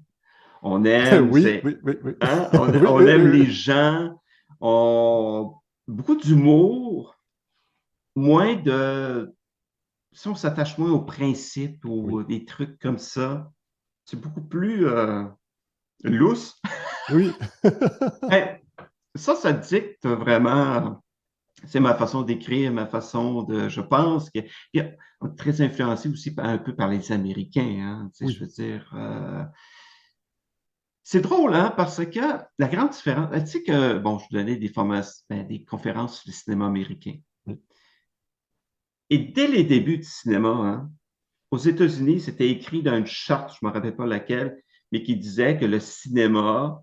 On aime, Oui, oui, oui, oui. hein? Oui, On oui, aime oui, les gens, on, beaucoup d'humour, moins de, si on s'attache moins aux principes oui. ou des trucs comme ça, c'est beaucoup plus lousse. Oui. Hey, ça dicte vraiment, c'est ma façon d'écrire, ma façon de, je pense que, puis, on est très influencé aussi un peu par les Américains, hein, tu sais, je Oui. veux dire, c'est drôle, hein, parce que la grande différence, tu sais que, bon, je donnais des formations, des conférences sur le cinéma américain. Oui. Et dès les débuts du cinéma, hein, aux États-Unis, c'était écrit dans une charte, je ne me rappelle pas laquelle, mais qui disait que le cinéma,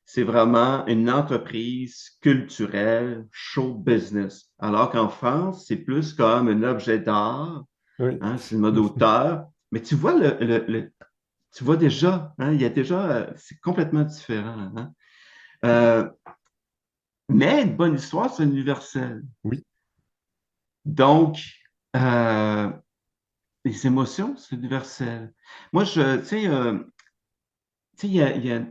c'est vraiment une entreprise culturelle, show business. Alors qu'en France, c'est plus comme un objet d'art, Oui. hein, cinéma d'auteur. Mais tu vois, tu vois déjà, hein, il y a déjà, c'est complètement différent, hein. Euh, mais une bonne histoire, c'est universel. Oui. Donc, euh, les émotions, c'est universel. Moi, tu sais, il y a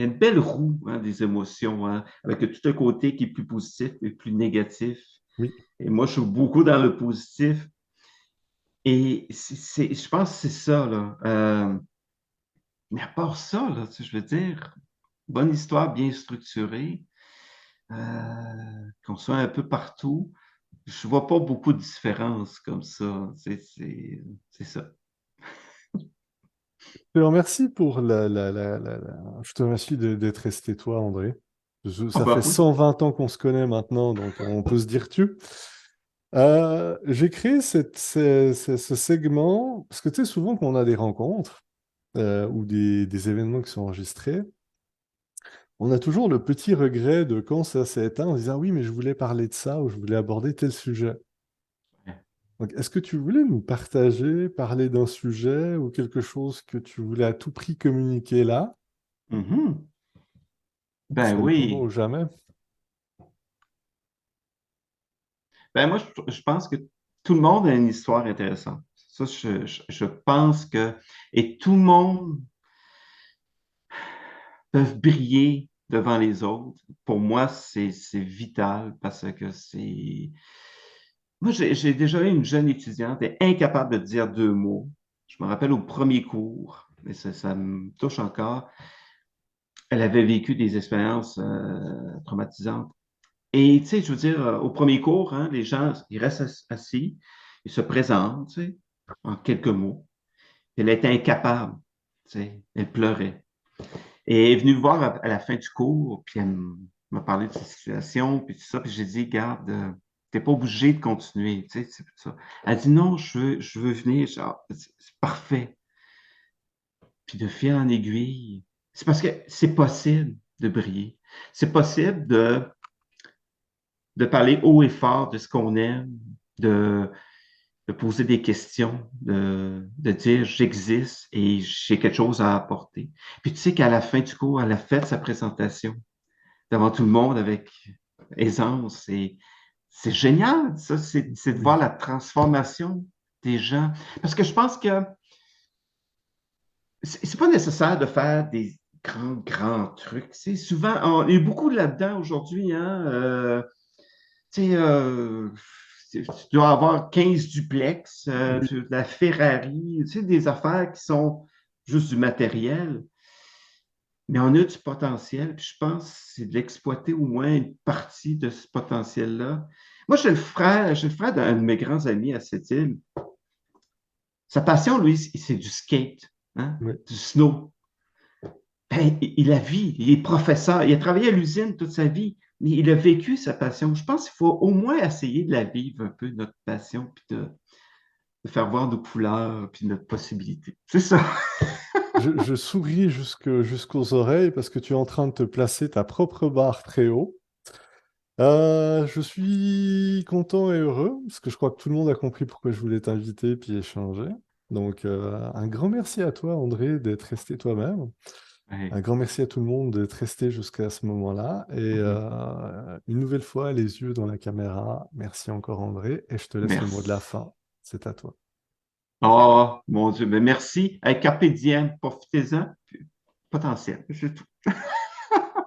une belle roue, hein, des émotions, hein, avec tout un côté qui est plus positif et plus négatif. Oui. Et moi, je suis beaucoup dans le positif. Et je pense que c'est ça, là. Mais à part ça, là, tu sais, je veux dire, bonne histoire bien structurée, qu'on soit un peu partout, je vois pas beaucoup de différences comme ça. C'est ça. Je te remercie pour Je te remercie d'être resté toi, André. Ah Ça fait bah oui. 120 ans qu'on se connaît maintenant, donc on peut se dire tu. J'ai créé ce segment parce que tu sais, souvent quand on a des rencontres ou des événements qui sont enregistrés, on a toujours le petit regret de quand ça s'est éteint, en disant oui, mais je voulais parler de ça ou je voulais aborder tel sujet. Donc, est-ce que tu voulais nous partager, parler d'un sujet ou quelque chose que tu voulais à tout prix communiquer là? Mhm. Ben C'est le moment ou oui. jamais. Ben moi, je pense que tout le monde a une histoire intéressante. Ça, je pense que, et tout le monde peut briller devant les autres. Pour moi, c'est vital parce que c'est... Moi, j'ai déjà eu une jeune étudiante, elle est incapable de dire deux mots. Je me rappelle au premier cours, et ça me touche encore. Elle avait vécu des expériences traumatisantes. Et tu sais, je veux dire, au premier cours, hein, les gens, ils restent assis, ils se présentent, tu sais, en quelques mots. Elle était incapable, tu sais, elle pleurait. Et elle est venue me voir à la fin du cours, puis m'a parlé de sa situation, puis tout ça, puis j'ai dit, garde, t'es pas obligé de continuer, tu sais, c'est ça. Elle dit, non, je veux venir, genre, c'est parfait. Puis de fil en aiguille, c'est parce que c'est possible de briller. C'est possible de parler haut et fort de ce qu'on aime, de, de poser des questions, de dire j'existe et j'ai quelque chose à apporter. Puis tu sais qu'à la fin du cours, elle a fait sa présentation devant tout le monde avec aisance. Et c'est génial, ça, c'est de voir Oui. la transformation des gens. Parce que je pense que c'est pas nécessaire de faire des grands trucs. C'est souvent, on est beaucoup là-dedans aujourd'hui, hein. Tu sais, tu dois avoir 15 duplex, Oui. la Ferrari, tu sais, des affaires qui sont juste du matériel, mais on a du potentiel, puis je pense que c'est d'exploiter au moins une partie de ce potentiel-là. Moi, j'ai le frère d'un de mes grands amis à cette île. Sa passion, lui, c'est du skate, hein, Oui. du snow. Ben, il a vie, il est professeur, il a travaillé à l'usine toute sa vie, mais il a vécu sa passion. Je pense qu'il faut au moins essayer de la vivre un peu, notre passion, puis de faire voir nos couleurs, puis notre possibilité. C'est ça. Je souris jusqu'aux oreilles parce que tu es en train de te placer ta propre barre très haut. Je suis content et heureux parce que je crois que tout le monde a compris pourquoi je voulais t'inviter puis échanger. Donc, un grand merci à toi, André, d'être resté toi-même. Ouais. Un grand merci à tout le monde d'être resté jusqu'à ce moment-là. Et Mhm. une nouvelle fois, les yeux dans la caméra. Merci encore, André. Et je te laisse le mot de la Merci. fin. C'est à toi. Oh, mon Dieu, mais merci. Carpe diem, profitez-en. Potentiel, c'est tout.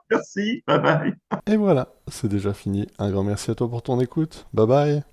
Merci. Bye bye. Et voilà, c'est déjà fini. Un grand merci à toi pour ton écoute. Bye bye.